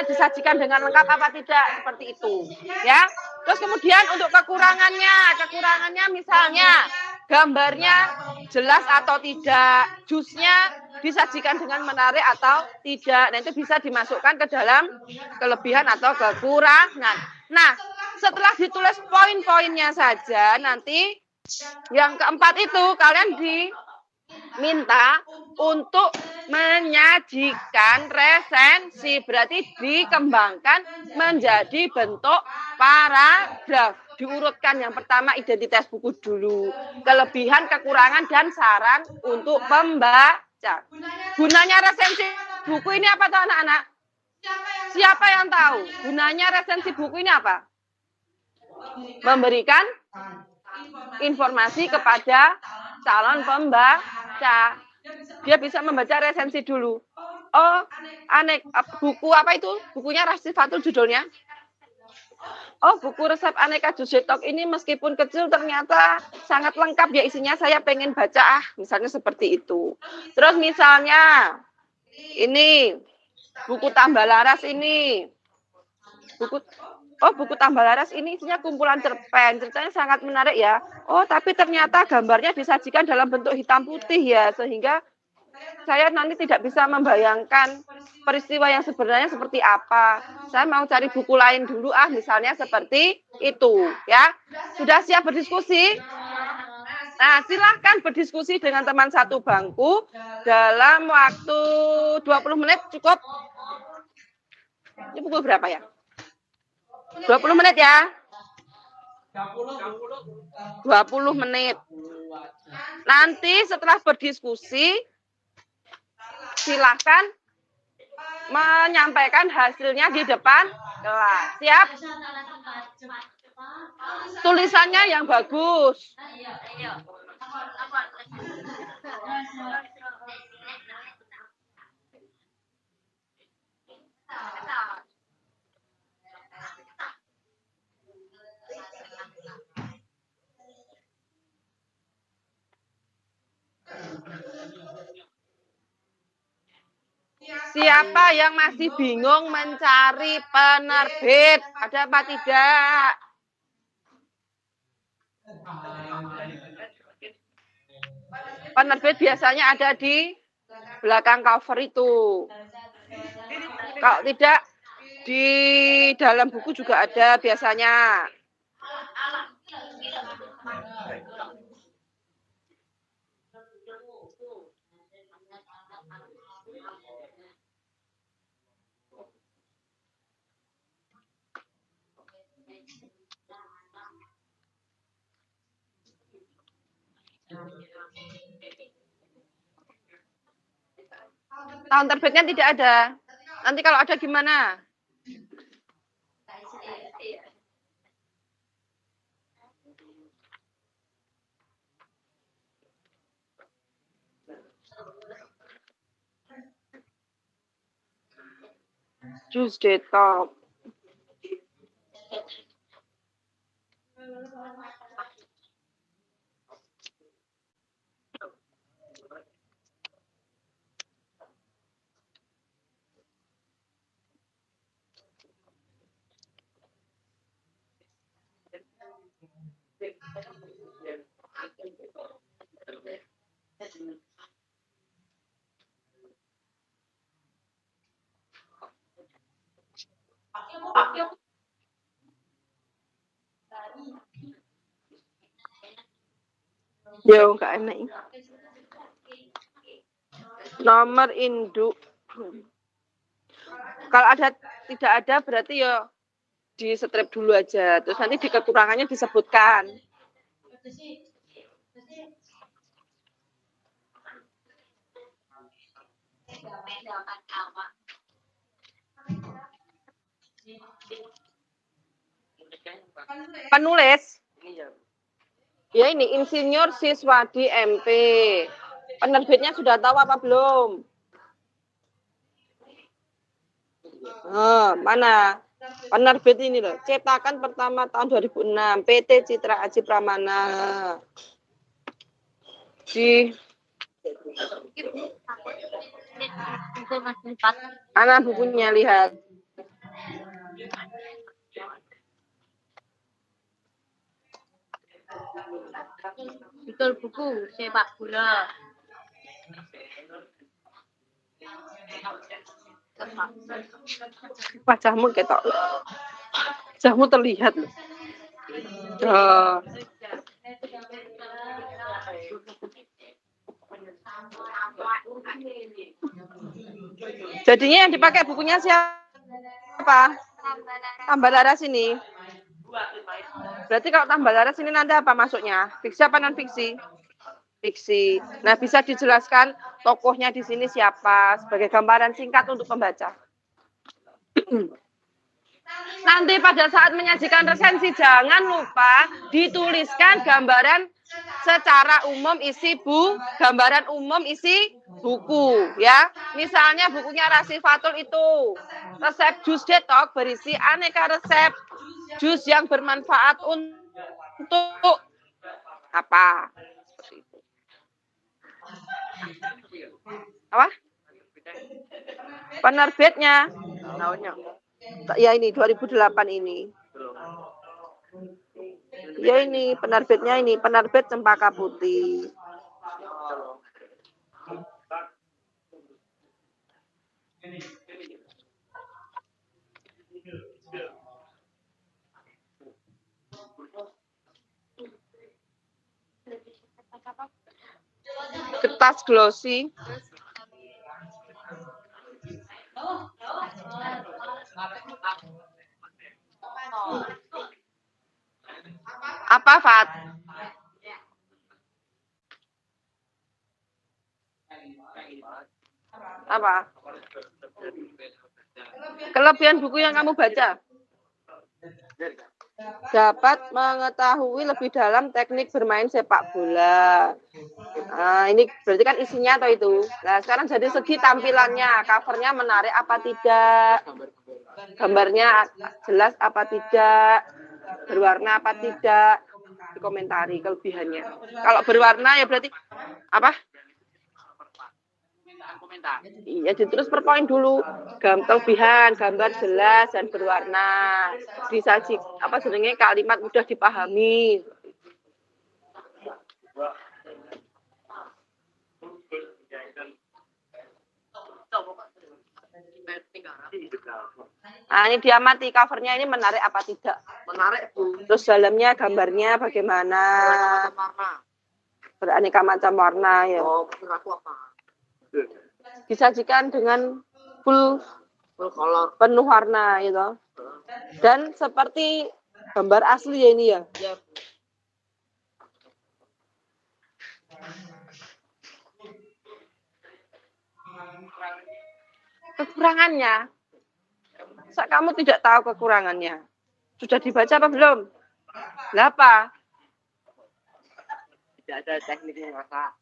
disajikan dengan lengkap apa tidak, seperti itu. Ya. Terus kemudian untuk kekurangannya misalnya gambarnya jelas atau tidak, jusnya disajikan dengan menarik atau tidak. Nah, itu bisa dimasukkan ke dalam kelebihan atau kekurangan. Nah, setelah ditulis poin-poinnya saja, nanti yang keempat itu kalian diminta untuk menyajikan resensi. Berarti dikembangkan menjadi bentuk paragraf. Diurutkan yang pertama identitas buku dulu, kelebihan, kekurangan, dan saran untuk pembaca. Gunanya resensi buku ini apa tuh anak-anak? Siapa yang tahu? Gunanya resensi buku ini apa? Memberikan informasi kepada calon pembaca. Dia bisa membaca resensi dulu. Oh, buku apa itu? Bukunya Rasifatul judulnya. Oh, buku resep aneka jus detox ini meskipun kecil ternyata sangat lengkap ya isinya, saya pengen baca misalnya seperti itu. Terus misalnya ini buku tambah laras ini. Buku tambah laras ini isinya kumpulan cerpen. Ceritanya sangat menarik ya. Oh, tapi ternyata gambarnya disajikan dalam bentuk hitam putih ya, sehingga saya nanti tidak bisa membayangkan peristiwa yang sebenarnya seperti apa. Saya mau cari buku lain dulu misalnya seperti itu ya. Sudah siap berdiskusi? Nah, silahkan berdiskusi dengan teman satu bangku dalam waktu 20 menit cukup. Ini pukul berapa ya? 20 menit ya. 20 menit. Nanti setelah berdiskusi silahkan menyampaikan hasilnya di depan kelas. Siap? Tulisannya yang bagus. Siapa yang masih bingung mencari penerbit? Ada apa tidak? Penerbit biasanya ada di belakang cover itu. Kalau tidak, di dalam buku juga ada biasanya. Tahun terbitnya tidak ada. Nanti kalau ada gimana? Tuesday Talk. Yo, nggak enak. Nomor induk. Kalau ada tidak ada berarti ya di strip dulu aja. Terus nanti di kekurangannya disebutkan. Penulis. Ya ini insinyur Siswadi MP. Penerbitnya sudah tahu apa belum? Mana? Penerbit ini loh. Cetakan pertama tahun 2006. PT Citra Aji Pramana. Di mana bukunya, lihat. Betul buku sepak bola. Wajahmu ketok. Wajahmu terlihat loh. Jadinya yang dipakai bukunya siapa? Tambah laras ini. Berarti kalau tambah laras ini nanti apa masuknya? Fiksi apa non fiksi? Fiksi. Nah, bisa dijelaskan tokohnya di sini siapa sebagai gambaran singkat untuk pembaca. Nanti pada saat menyajikan resensi jangan lupa dituliskan gambaran secara umum isi gambaran umum isi buku ya. Misalnya bukunya Rasifatul itu resep jus detox berisi aneka resep jus yang bermanfaat untuk apa? Apa? Penerbitnya tahunnya. Ya ini 2008 ini. Ya ini penerbitnya ini penerbit Cempaka Putih. Kertas glossy. Apa, Fat? Apa? Kelebihan buku yang kamu baca. Dapat mengetahui lebih dalam teknik bermain sepak bola. Nah, ini berarti kan isinya atau itu. Nah, sekarang jadi segi tampilannya, covernya menarik apa tidak, gambarnya jelas apa tidak, berwarna apa tidak, dikomentari kelebihannya. Kalau berwarna ya berarti apa? Komentar. Iya, terus per poin dulu. Kelebihan, gambar jelas dan berwarna. Disaji apa sebenarnya kalimat mudah dipahami. Nah, ini diamati covernya ini menarik apa tidak? Menarik, Bu. Terus dalamnya gambarnya bagaimana? Beraneka macam warna ya. Oh, disajikan dengan full color, penuh warna gitu. Dan seperti gambar asli ya ini ya. Kekurangannya, kamu tidak tahu kekurangannya. Sudah dibaca apa belum? Apa? Tidak ada tekniknya, Kak.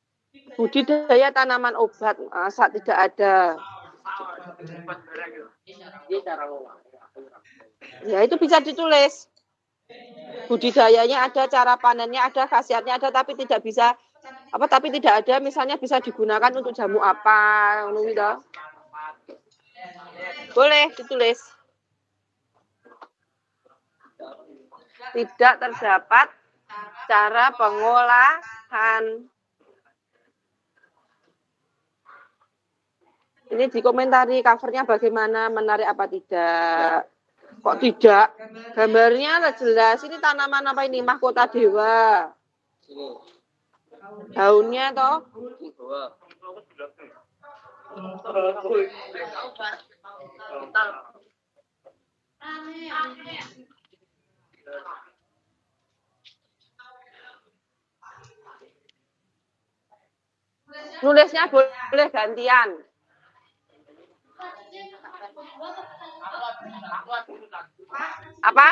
Budidaya tanaman obat, masa tidak ada. Ya itu bisa ditulis. Budidayanya ada, cara panennya ada, khasiatnya ada, tapi tidak bisa tapi tidak ada, misalnya bisa digunakan untuk jamu apa, boleh ditulis. Tidak terdapat cara pengolahan. Ini dikomentari covernya bagaimana, menarik apa tidak. Kok tidak? Gambarnya jelas. Ini tanaman apa ini? Mahkota dewa. Daunnya toh? Nulisnya boleh gantian. Apa?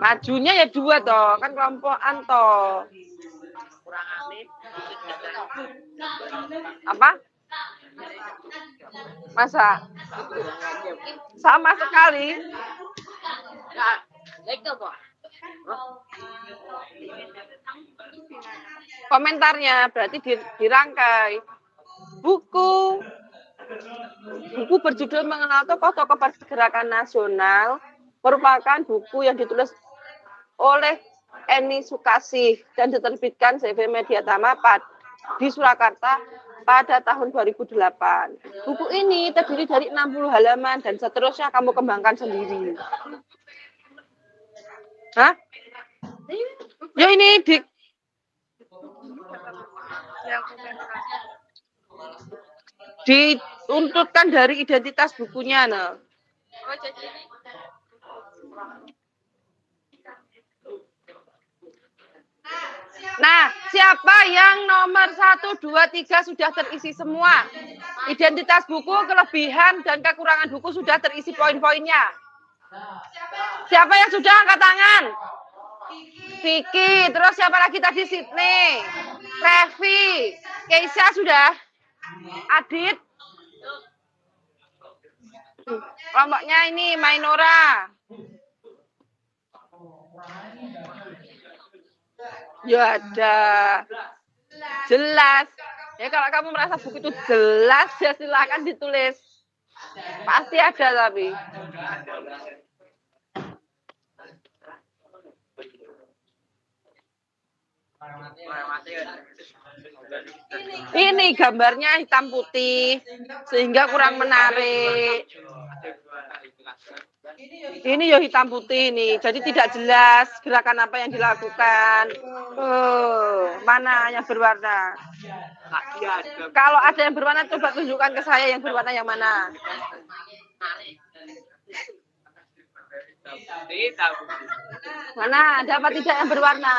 Majunya ya dua toh, kan kelompokan toh. Apa? Masa? Sama sekali. Komentarnya berarti dirangkai. Buku berjudul Mengenal Tokoh-Tokoh Pergerakan Nasional merupakan buku yang ditulis oleh Eni Sukasih dan diterbitkan CV Media Tama di Surakarta pada tahun 2008. Buku ini terdiri dari 60 halaman dan seterusnya kamu kembangkan sendiri. Hah? Ya ini dituntutkan dari identitas bukunya. Nah, siapa yang nomor 1, 2, 3 sudah terisi semua? Identitas buku, kelebihan, dan kekurangan buku sudah terisi poin-poinnya. Siapa yang sudah angkat tangan? Vicky, terus siapa lagi tadi? Sydney, Revi, Keisha sudah? Adit? Kelompoknya ini Mainora. Ya ada. Jelas. Ya kalau kamu merasa buku itu jelas, ya silakan ditulis. Pasti ada tapi. Ini gambarnya hitam putih sehingga kurang menarik. Ini ya hitam putih nih, jadi tidak jelas gerakan apa yang dilakukan. Mana yang berwarna? Kalau ada yang berwarna, coba tunjukkan ke saya yang berwarna yang mana. Mana? Ada apa tidak yang berwarna?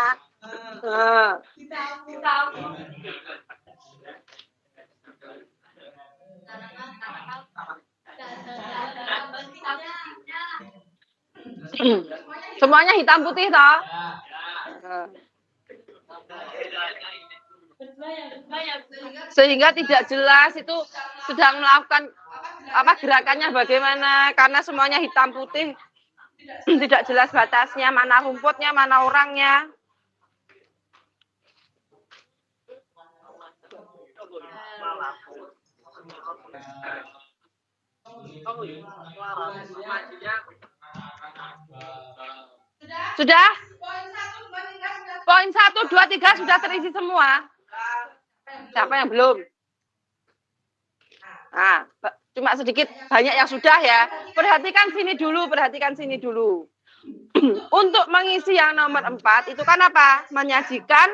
Semuanya hitam putih toh? Sehingga tidak jelas itu sedang melakukan apa gerakannya bagaimana karena semuanya hitam putih. Tidak jelas batasnya, mana rumputnya, mana orangnya. Sudah? Poin 1, 2, 3 sudah terisi semua. Siapa yang belum? Nah, cuma sedikit banyak yang sudah ya. Perhatikan sini dulu. Untuk mengisi yang nomor 4 itu kan apa? Menyajikan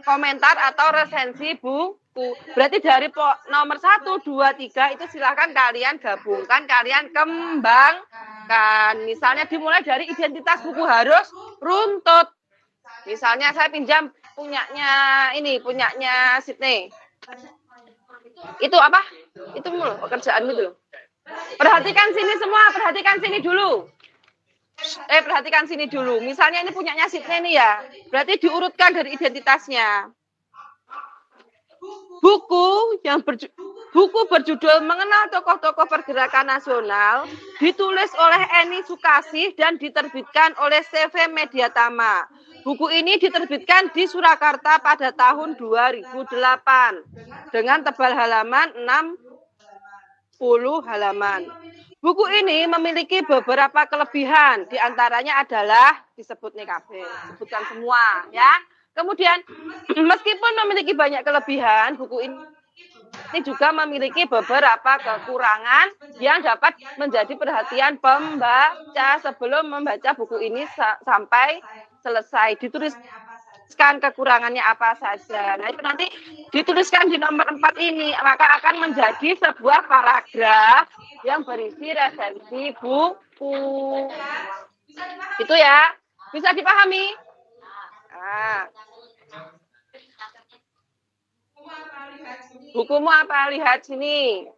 komentar atau resensi buku. Berarti dari nomor 1, 2, 3 itu silahkan kalian gabungkan, kalian kembangkan. Misalnya dimulai dari identitas buku harus runtut. Misalnya saya pinjam punyanya Sydney. Itu apa? Itu mulu pekerjaan itu. Perhatikan sini semua, perhatikan sini dulu. Perhatikan sini dulu. Misalnya ini punyanya Sydney nih ya. Berarti diurutkan dari identitasnya. Buku berjudul Mengenal Tokoh-Tokoh Pergerakan Nasional ditulis oleh Eni Sukasih dan diterbitkan oleh CV Mediatama. Buku ini diterbitkan di Surakarta pada tahun 2008 dengan tebal halaman 60 halaman. Buku ini memiliki beberapa kelebihan, diantaranya adalah disebut nih KB, sebutkan semua ya. Kemudian meskipun memiliki banyak kelebihan, buku ini juga memiliki beberapa kekurangan yang dapat menjadi perhatian pembaca sebelum membaca buku ini sampai selesai. Dituliskan kekurangannya apa saja. Nah, itu nanti dituliskan di nomor 4 ini, maka akan menjadi sebuah paragraf yang berisi resensi buku. Itu ya, bisa dipahami? Nah. Bukumu apa? Lihat sini.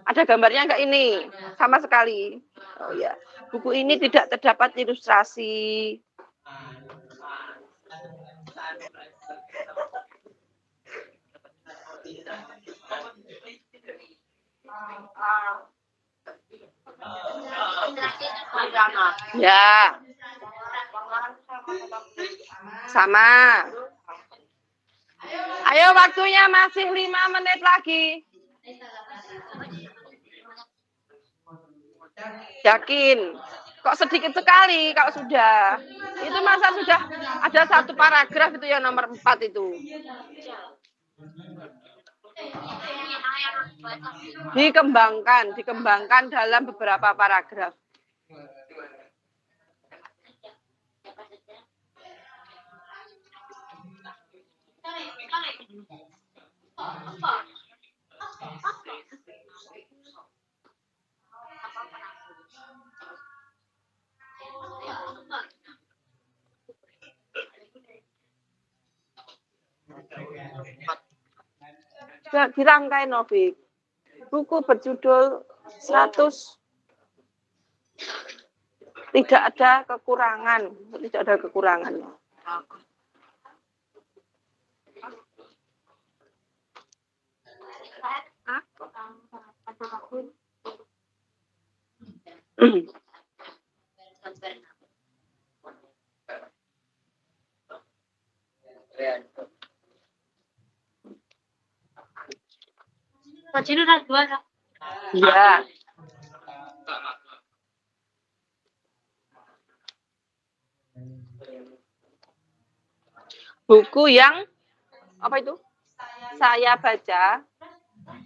Ada gambarnya enggak ini? Sama sekali. Oh ya. Buku ini tidak terdapat ilustrasi. Ya. Sama. Ayo waktunya masih 5 menit lagi. Yakin? Kok sedikit sekali kalau sudah? Itu masa sudah ada satu paragraf itu yang nomor 4 itu. Dikembangkan dalam beberapa paragraf. Dirangkai Novik. Buku berjudul 100 tidak ada kekurangan, tidak ada kekurangannya. Iya. Buku yang apa itu? Saya baca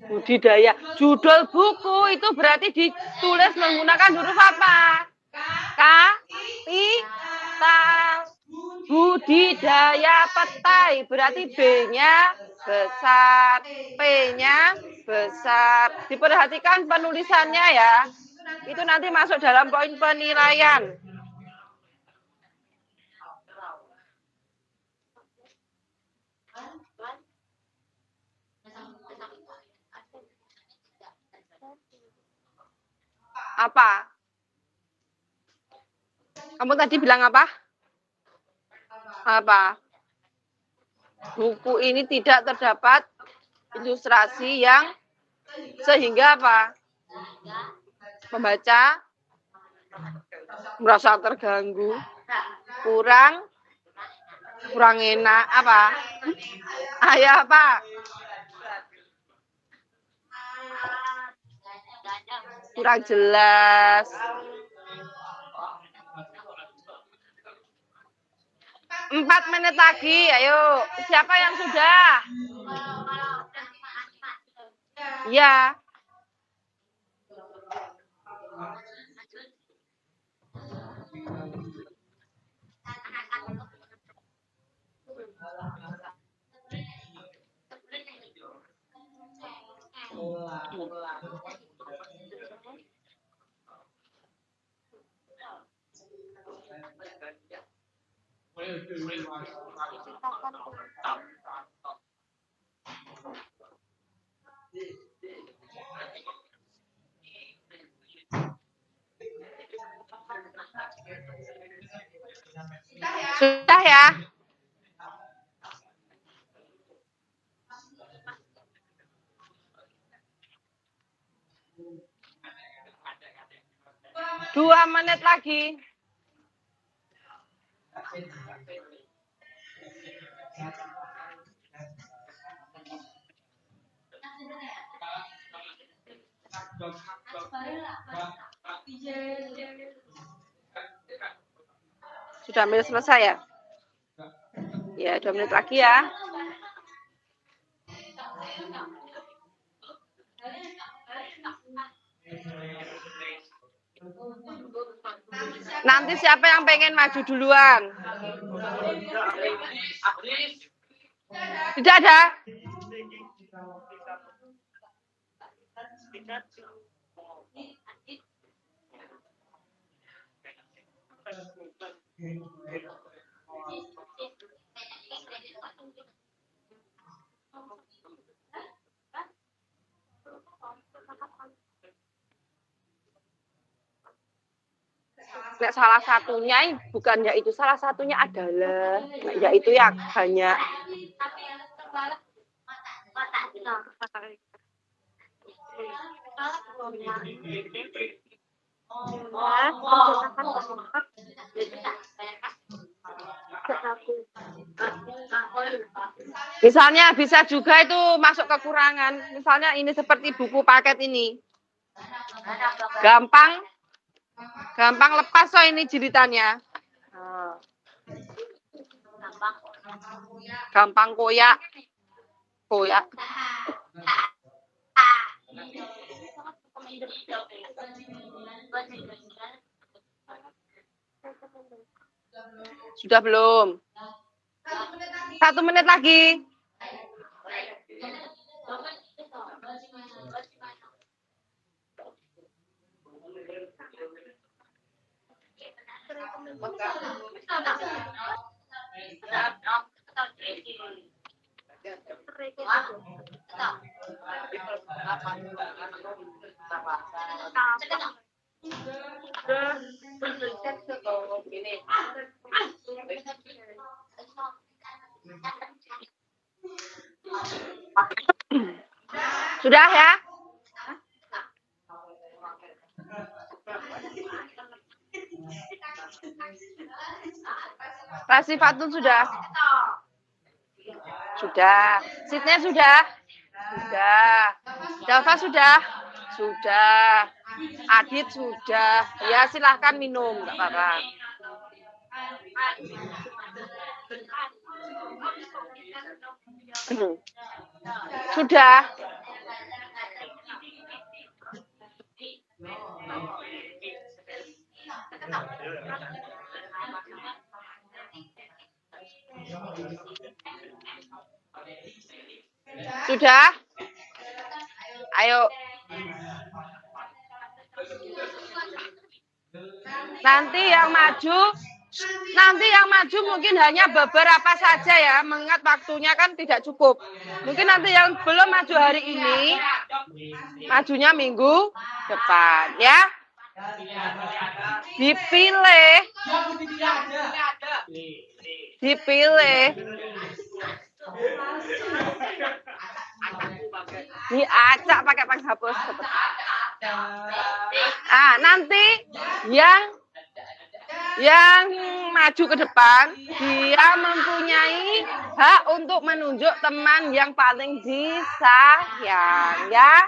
budidaya. Judul buku itu berarti ditulis menggunakan huruf apa? Kapital. Budidaya petai berarti B-nya besar, P-nya besar. Diperhatikan penulisannya ya. Itu nanti masuk dalam poin penilaian. Apa? Kamu tadi bilang apa? Apa? Buku ini tidak terdapat ilustrasi yang sehingga apa? Pembaca merasa terganggu, kurang enak, apa? Ayah apa? Kurang jelas. 4 menit lagi, ayo. Siapa yang sudah? Ya. Sudah ya? Dua menit lagi. Sudah hampir selesai ya? Ya, 2 menit lagi ya. Nanti siapa yang pengen maju duluan? Tidak ada? Nah, salah satunya bukan yaitu, salah satunya adalah yaitu yang banyak. Misalnya bisa juga itu masuk kekurangan. Misalnya ini seperti buku paket ini. Gampang lepas so ini jilitannya. Gampang koyak. Sudah belum? 1 menit lagi. Sudah ya? Rasi Fatun sudah? Sudah. Sidnya sudah? Sudah. Dava sudah? Sudah. Adit sudah. Ya silahkan minum, nggak apa-apa. Sudah. Sudah? Ayo. Nanti yang maju mungkin hanya beberapa saja ya, mengingat waktunya kan tidak cukup. Mungkin nanti yang belum maju hari ini, majunya minggu depan ya. Dipilih. Dipilih. Diacak pakai penghapus. Nanti yang maju ke depan, dia mempunyai hak untuk menunjuk teman yang paling disayang, ya.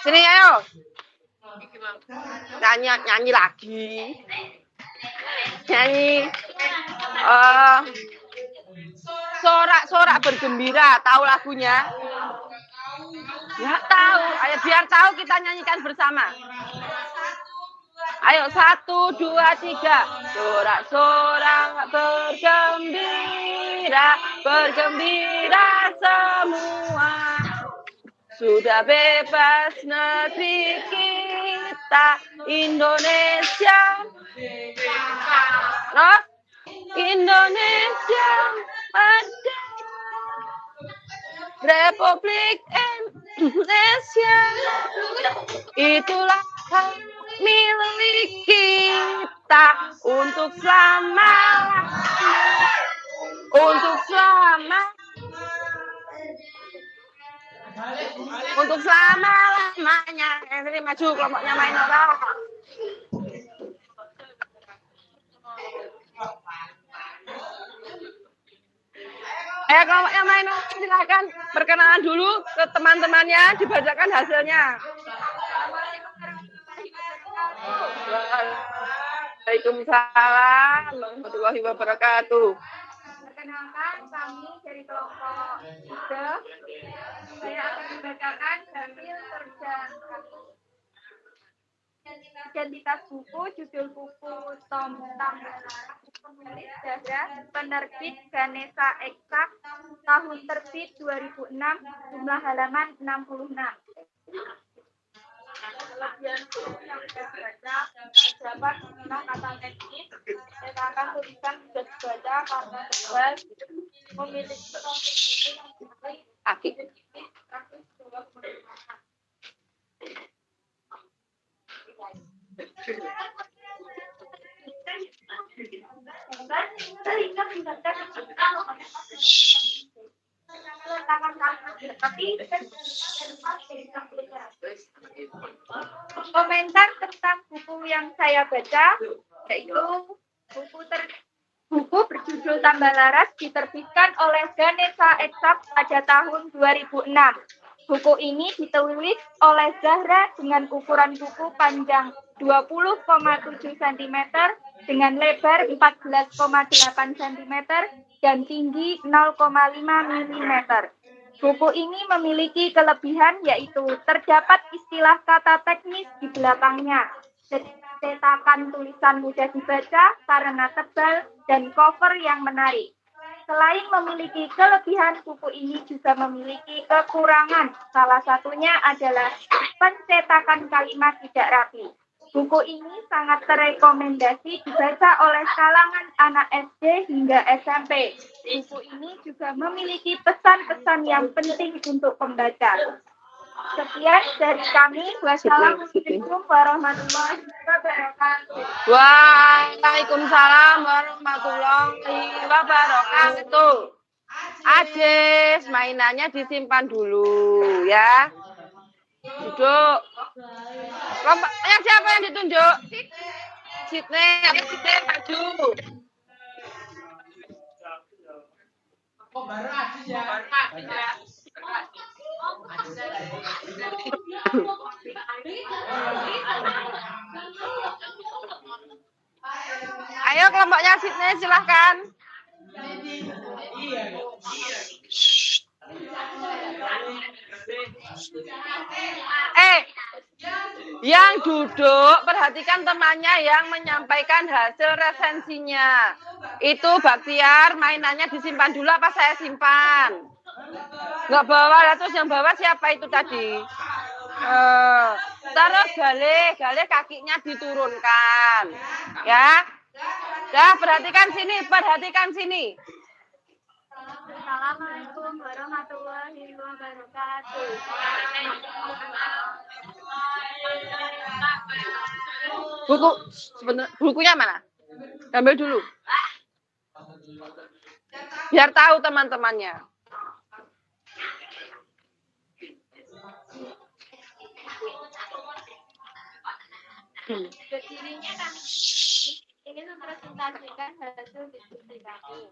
Sini ayo. Nyanyi lagi. Nyanyi. Sorak-sorak bergembira, tahu lagunya? Nggak tahu. Ayo biar tahu kita nyanyikan bersama. Ayo 1, 2, 3. Sorak-sorak bergembira, bergembira semua. Sudah bebas negeri kita, Indonesia. Terus? Indonesia merdeka. Republik Indonesia. Itulah hak milik kita untuk selama-lamanya. Untuk selama-lamanya. Ini maju kelompoknya main orang. Ayo kelompoknya main orang, silakan perkenalan dulu ke teman-temannya, dibacakan hasilnya. Waalaikumsalam warahmatullahi wabarakatuh. Perkenalkan, kami dari kelompok 3. Saya akan membacakan hasil kerja identitas buku, judul buku Tom penulis Zahra, penerbit Ganesha Eksak, tahun terbit 2006, jumlah halaman 66. Kelebihan buku yang saya baca terdapat 6 kata teknis, mengatakan tulisan sudah dibaca karena tebal, memiliki topik buku yang menarik, praktis dua kebermanfaatan. Komentar tentang buku yang saya baca yaitu buku berjudul Tambah Laras diterbitkan oleh Ganesha Eksak pada tahun 2006. Buku ini ditulis oleh Zahra dengan ukuran buku panjang 20,7 cm dengan lebar 14,8 cm dan tinggi 0,5 mm. Buku ini memiliki kelebihan yaitu terdapat istilah kata teknis di belakangnya, cetakan tulisan mudah dibaca karena tebal, dan cover yang menarik. Selain memiliki kelebihan, buku ini juga memiliki kekurangan. Salah satunya adalah pencetakan kalimat tidak rapi. Buku ini sangat terekomendasi dibaca oleh kalangan anak SD hingga SMP. Buku ini juga memiliki pesan-pesan yang penting untuk pembaca. Sekian dari kami. Wassalamualaikum warahmatullahi wabarakatuh. Waalaikumsalam warahmatullahi wabarakatuh. Adis, mainannya disimpan dulu ya. Duduk. Kelompoknya siapa yang ditunjuk? Sydney, maju. Ayo kelompoknya Sydney, silahkan. Yang duduk, perhatikan temannya yang menyampaikan hasil resensinya. Itu Baktiar, mainannya disimpan dulu apa saya simpan? Nggak bawa, terus yang bawa siapa itu tadi? Terus Gale kakinya diturunkan. Ya. Dah, perhatikan sini. Assalamualaikum warahmatullahi wabarakatuh. Bukunya mana? Ambil dulu. Biar tahu teman-temannya. Berdirinya kami ingin mempresentasikan hasil diskusi kami.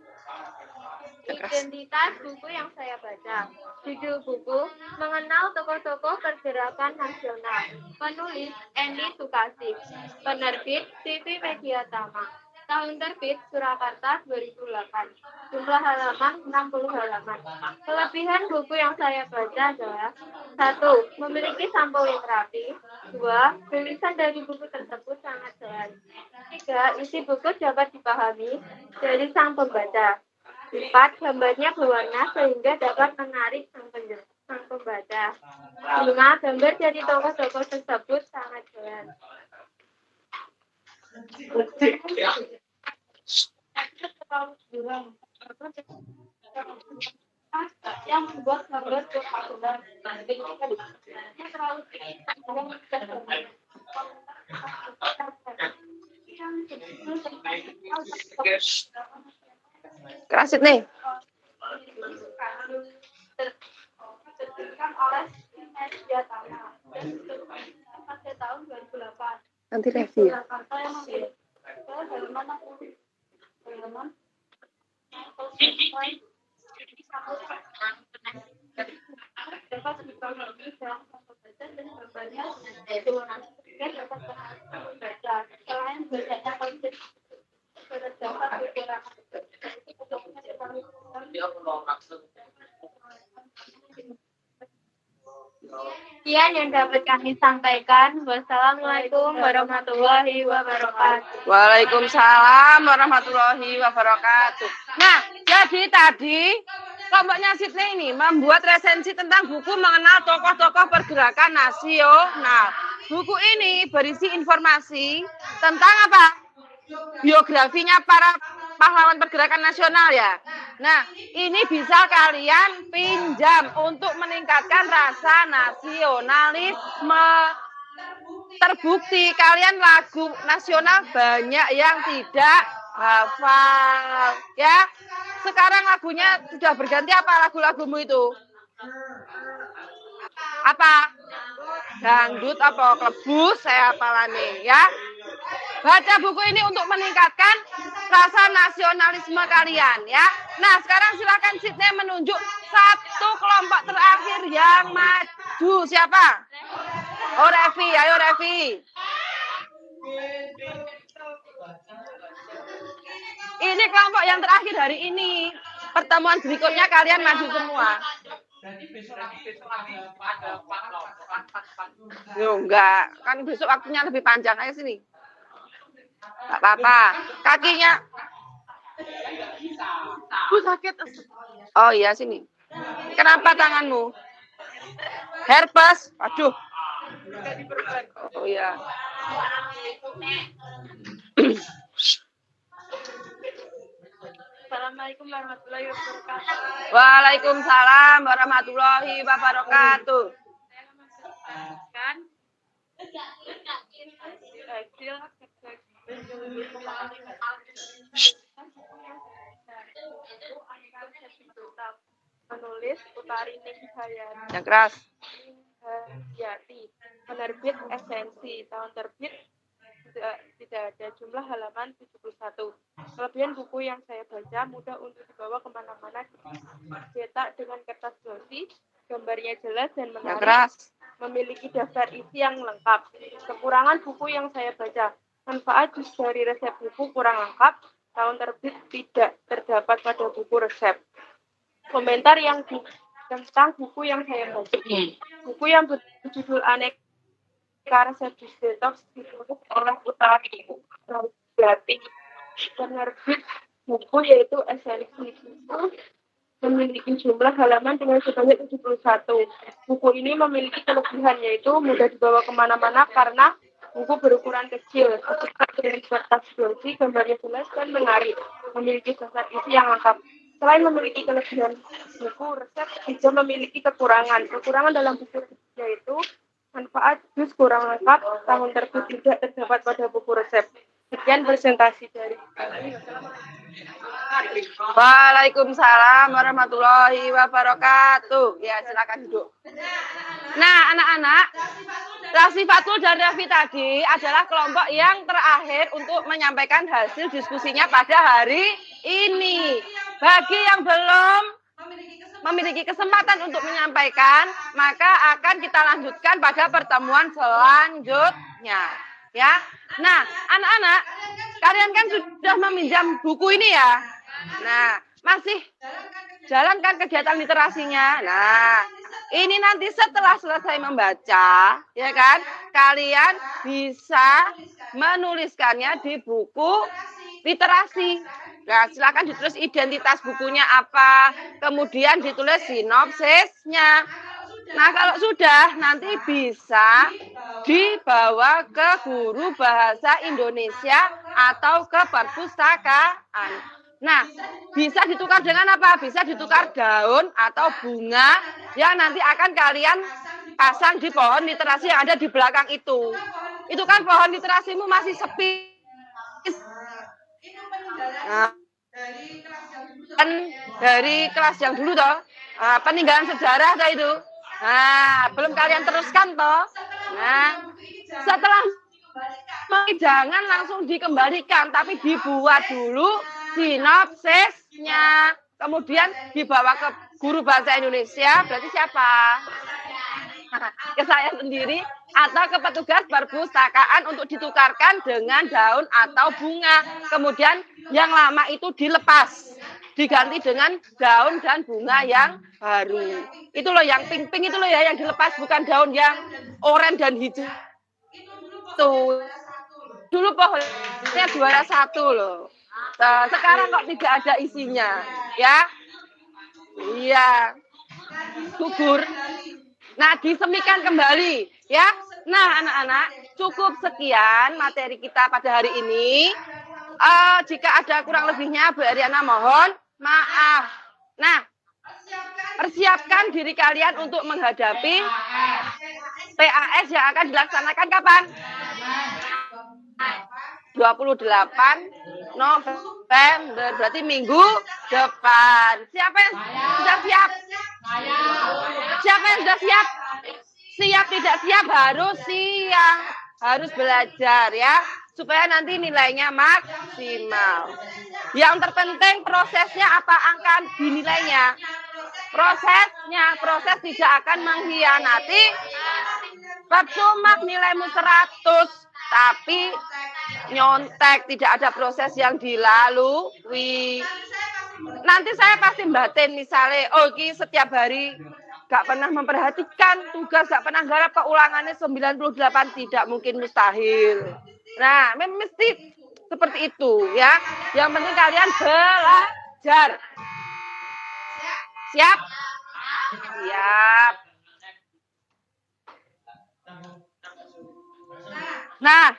Identitas buku yang saya baca. Judul buku, Mengenal Tokoh-Tokoh Pergerakan Nasional. Penulis, Eni Sukasih. Penerbit, TV Media Tama. Tahun terbit, Surakarta 2008. Jumlah halaman, 60 halaman. Kelebihan buku yang saya baca adalah 1. Memiliki sampul yang rapi. 2. Tulisan dari buku tersebut sangat jelas. 3. Isi buku dapat dipahami dari sang pembaca. 4. Gambarnya berwarna sehingga dapat menarik sang pembaca. 5. Gambar dari tokoh-tokoh tersebut sangat jelas. Yang membuat gambar berwarna Kerasit nih. pada tahun 2008. Nanti review. Sekian yang dapat kami sampaikan. Wassalamualaikum warahmatullahi wabarakatuh. Waalaikumsalam warahmatullahi wabarakatuh. Nah, jadi tadi kelompoknya Sydney ini membuat resensi tentang buku mengenal tokoh-tokoh pergerakan nasional. Buku ini berisi informasi tentang apa? Biografinya para pahlawan pergerakan nasional ya. Nah, ini bisa kalian pinjam untuk meningkatkan rasa nasionalisme. Terbukti kalian lagu nasional banyak yang tidak hafal ya. Sekarang lagunya sudah berganti apa lagu-lagumu itu? Apa? Dangdut apa klebus saya apalane ya. Baca buku ini untuk meningkatkan rasa nasionalisme kalian ya. Nah, sekarang silakan Sydney menunjuk satu kelompok terakhir yang maju. Siapa? Oh, Revi, ayo Revi. Ini kelompok yang terakhir hari ini. Pertemuan berikutnya kalian maju semua. Yo, enggak, kan besok waktunya lebih panjang. Ayo sini. Enggak apa-apa. Kakinya. Sakit. Oh iya, sini. Kenapa tanganmu? Herpes. Aduh. Oh iya. Assalamualaikum warahmatullahi wabarakatuh. Waalaikumsalam warahmatullahi wabarakatuh. Kan menulis Utari Ningsayati. Yang keras. Yati. Penerbit Esensi. Tahun terbit tidak ada, jumlah halaman 71. Kelebihan buku yang saya baca mudah untuk dibawa kemana-mana, cetak dengan kertas glossy, gambarnya jelas dan Yang menarik, keras. memiliki daftar isi yang lengkap. Kekurangan buku yang saya baca, manfaat jus dari resep buku kurang lengkap, tahun terbit tidak terdapat pada buku resep. Komentar yang tentang buku yang saya baca, buku yang berjudul Aneka Resep Jus Detox ditulis oleh Utari Ningsayati. Penerbit buku yaitu Esensi Buku, memiliki jumlah halaman dengan sebanyak 71. Buku ini memiliki kelebihan yaitu mudah dibawa kemana-mana karena buku berukuran kecil, dengan kertas glossy, gambarnya jelas dan menarik, memiliki daftar isi yang lengkap. Selain memiliki kelebihan buku resep juga memiliki kekurangan. Kekurangan dalam buku yaitu Manfaat jus kurang lengkap, tahun terbit tidak terdapat pada buku resep. Sekian presentasi dari kami. Waalaikumsalam warahmatullahi wabarakatuh. Ya, silakan duduk. Nah, anak-anak, Rasifatul dan Raffi tadi adalah kelompok yang terakhir untuk menyampaikan hasil diskusinya pada hari ini. Bagi yang belum memiliki kesempatan untuk menyampaikan, maka akan kita lanjutkan pada pertemuan selanjutnya. Ya, nah anak-anak, kalian kan sudah meminjam buku ini ya. Nah, masih jalankan kegiatan literasinya. Nah, ini nanti setelah selesai membaca, ya kan, kalian bisa menuliskannya di buku literasi. Nah, silakan ditulis identitas bukunya apa, kemudian ditulis sinopsisnya. Nah, kalau sudah, nanti bisa dibawa ke guru bahasa Indonesia atau ke perpustakaan. Nah, bisa ditukar dengan apa? Bisa ditukar daun atau bunga yang nanti akan kalian pasang di pohon literasi yang ada di belakang itu. Itu kan pohon literasimu masih sepi. Nah, kan dari kelas yang dulu toh, peninggalan sejarah toh itu. Nah, belum kalian teruskan toh. Nah, setelah jangan langsung dikembalikan, tapi dibuat dulu sinopsisnya. Kemudian dibawa ke guru bahasa Indonesia, berarti siapa? Ke saya sendiri atau ke petugas perpustakaan untuk ditukarkan dengan daun atau bunga. Kemudian yang lama itu dilepas, diganti dengan daun dan bunga yang baru. Itu loh yang pink-pink itu loh ya yang dilepas, bukan daun yang oranye dan hijau. Tuh. Dulu pohonnya juara 1 loh. Nah, sekarang kok tidak ada isinya, ya? Iya. Gugur. Nah, disemikan kembali, ya. Nah, anak-anak, cukup sekian materi kita pada hari ini. Jika ada kurang lebihnya, Bu Eriana mohon maaf. Nah, persiapkan diri kalian untuk menghadapi PAS yang akan dilaksanakan kapan? 28 November, berarti minggu depan. Siapa yang sudah siap? Siapa yang sudah siap? Siap tidak siap harus siap, harus belajar ya, supaya nanti nilainya maksimal. Yang terpenting prosesnya apa angka dinilainya? Proses tidak akan mengkhianati. Percuma nilaimu 100, tapi nyontek, tidak ada proses yang dilalui. Nanti saya pasti batin misalnya, Ki setiap hari gak pernah memperhatikan tugas, gak pernah garap keulangannya 98, tidak mungkin, mustahil. Nah, mesti seperti itu ya. Yang penting kalian belajar. Siap? Siap. Nah,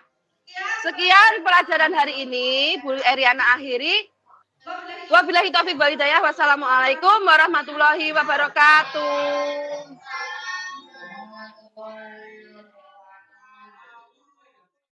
sekian pelajaran hari ini, Bu Eriana akhiri. Wabillahi taufiq wal hidayah. Wassalamualaikum warahmatullahi wabarakatuh.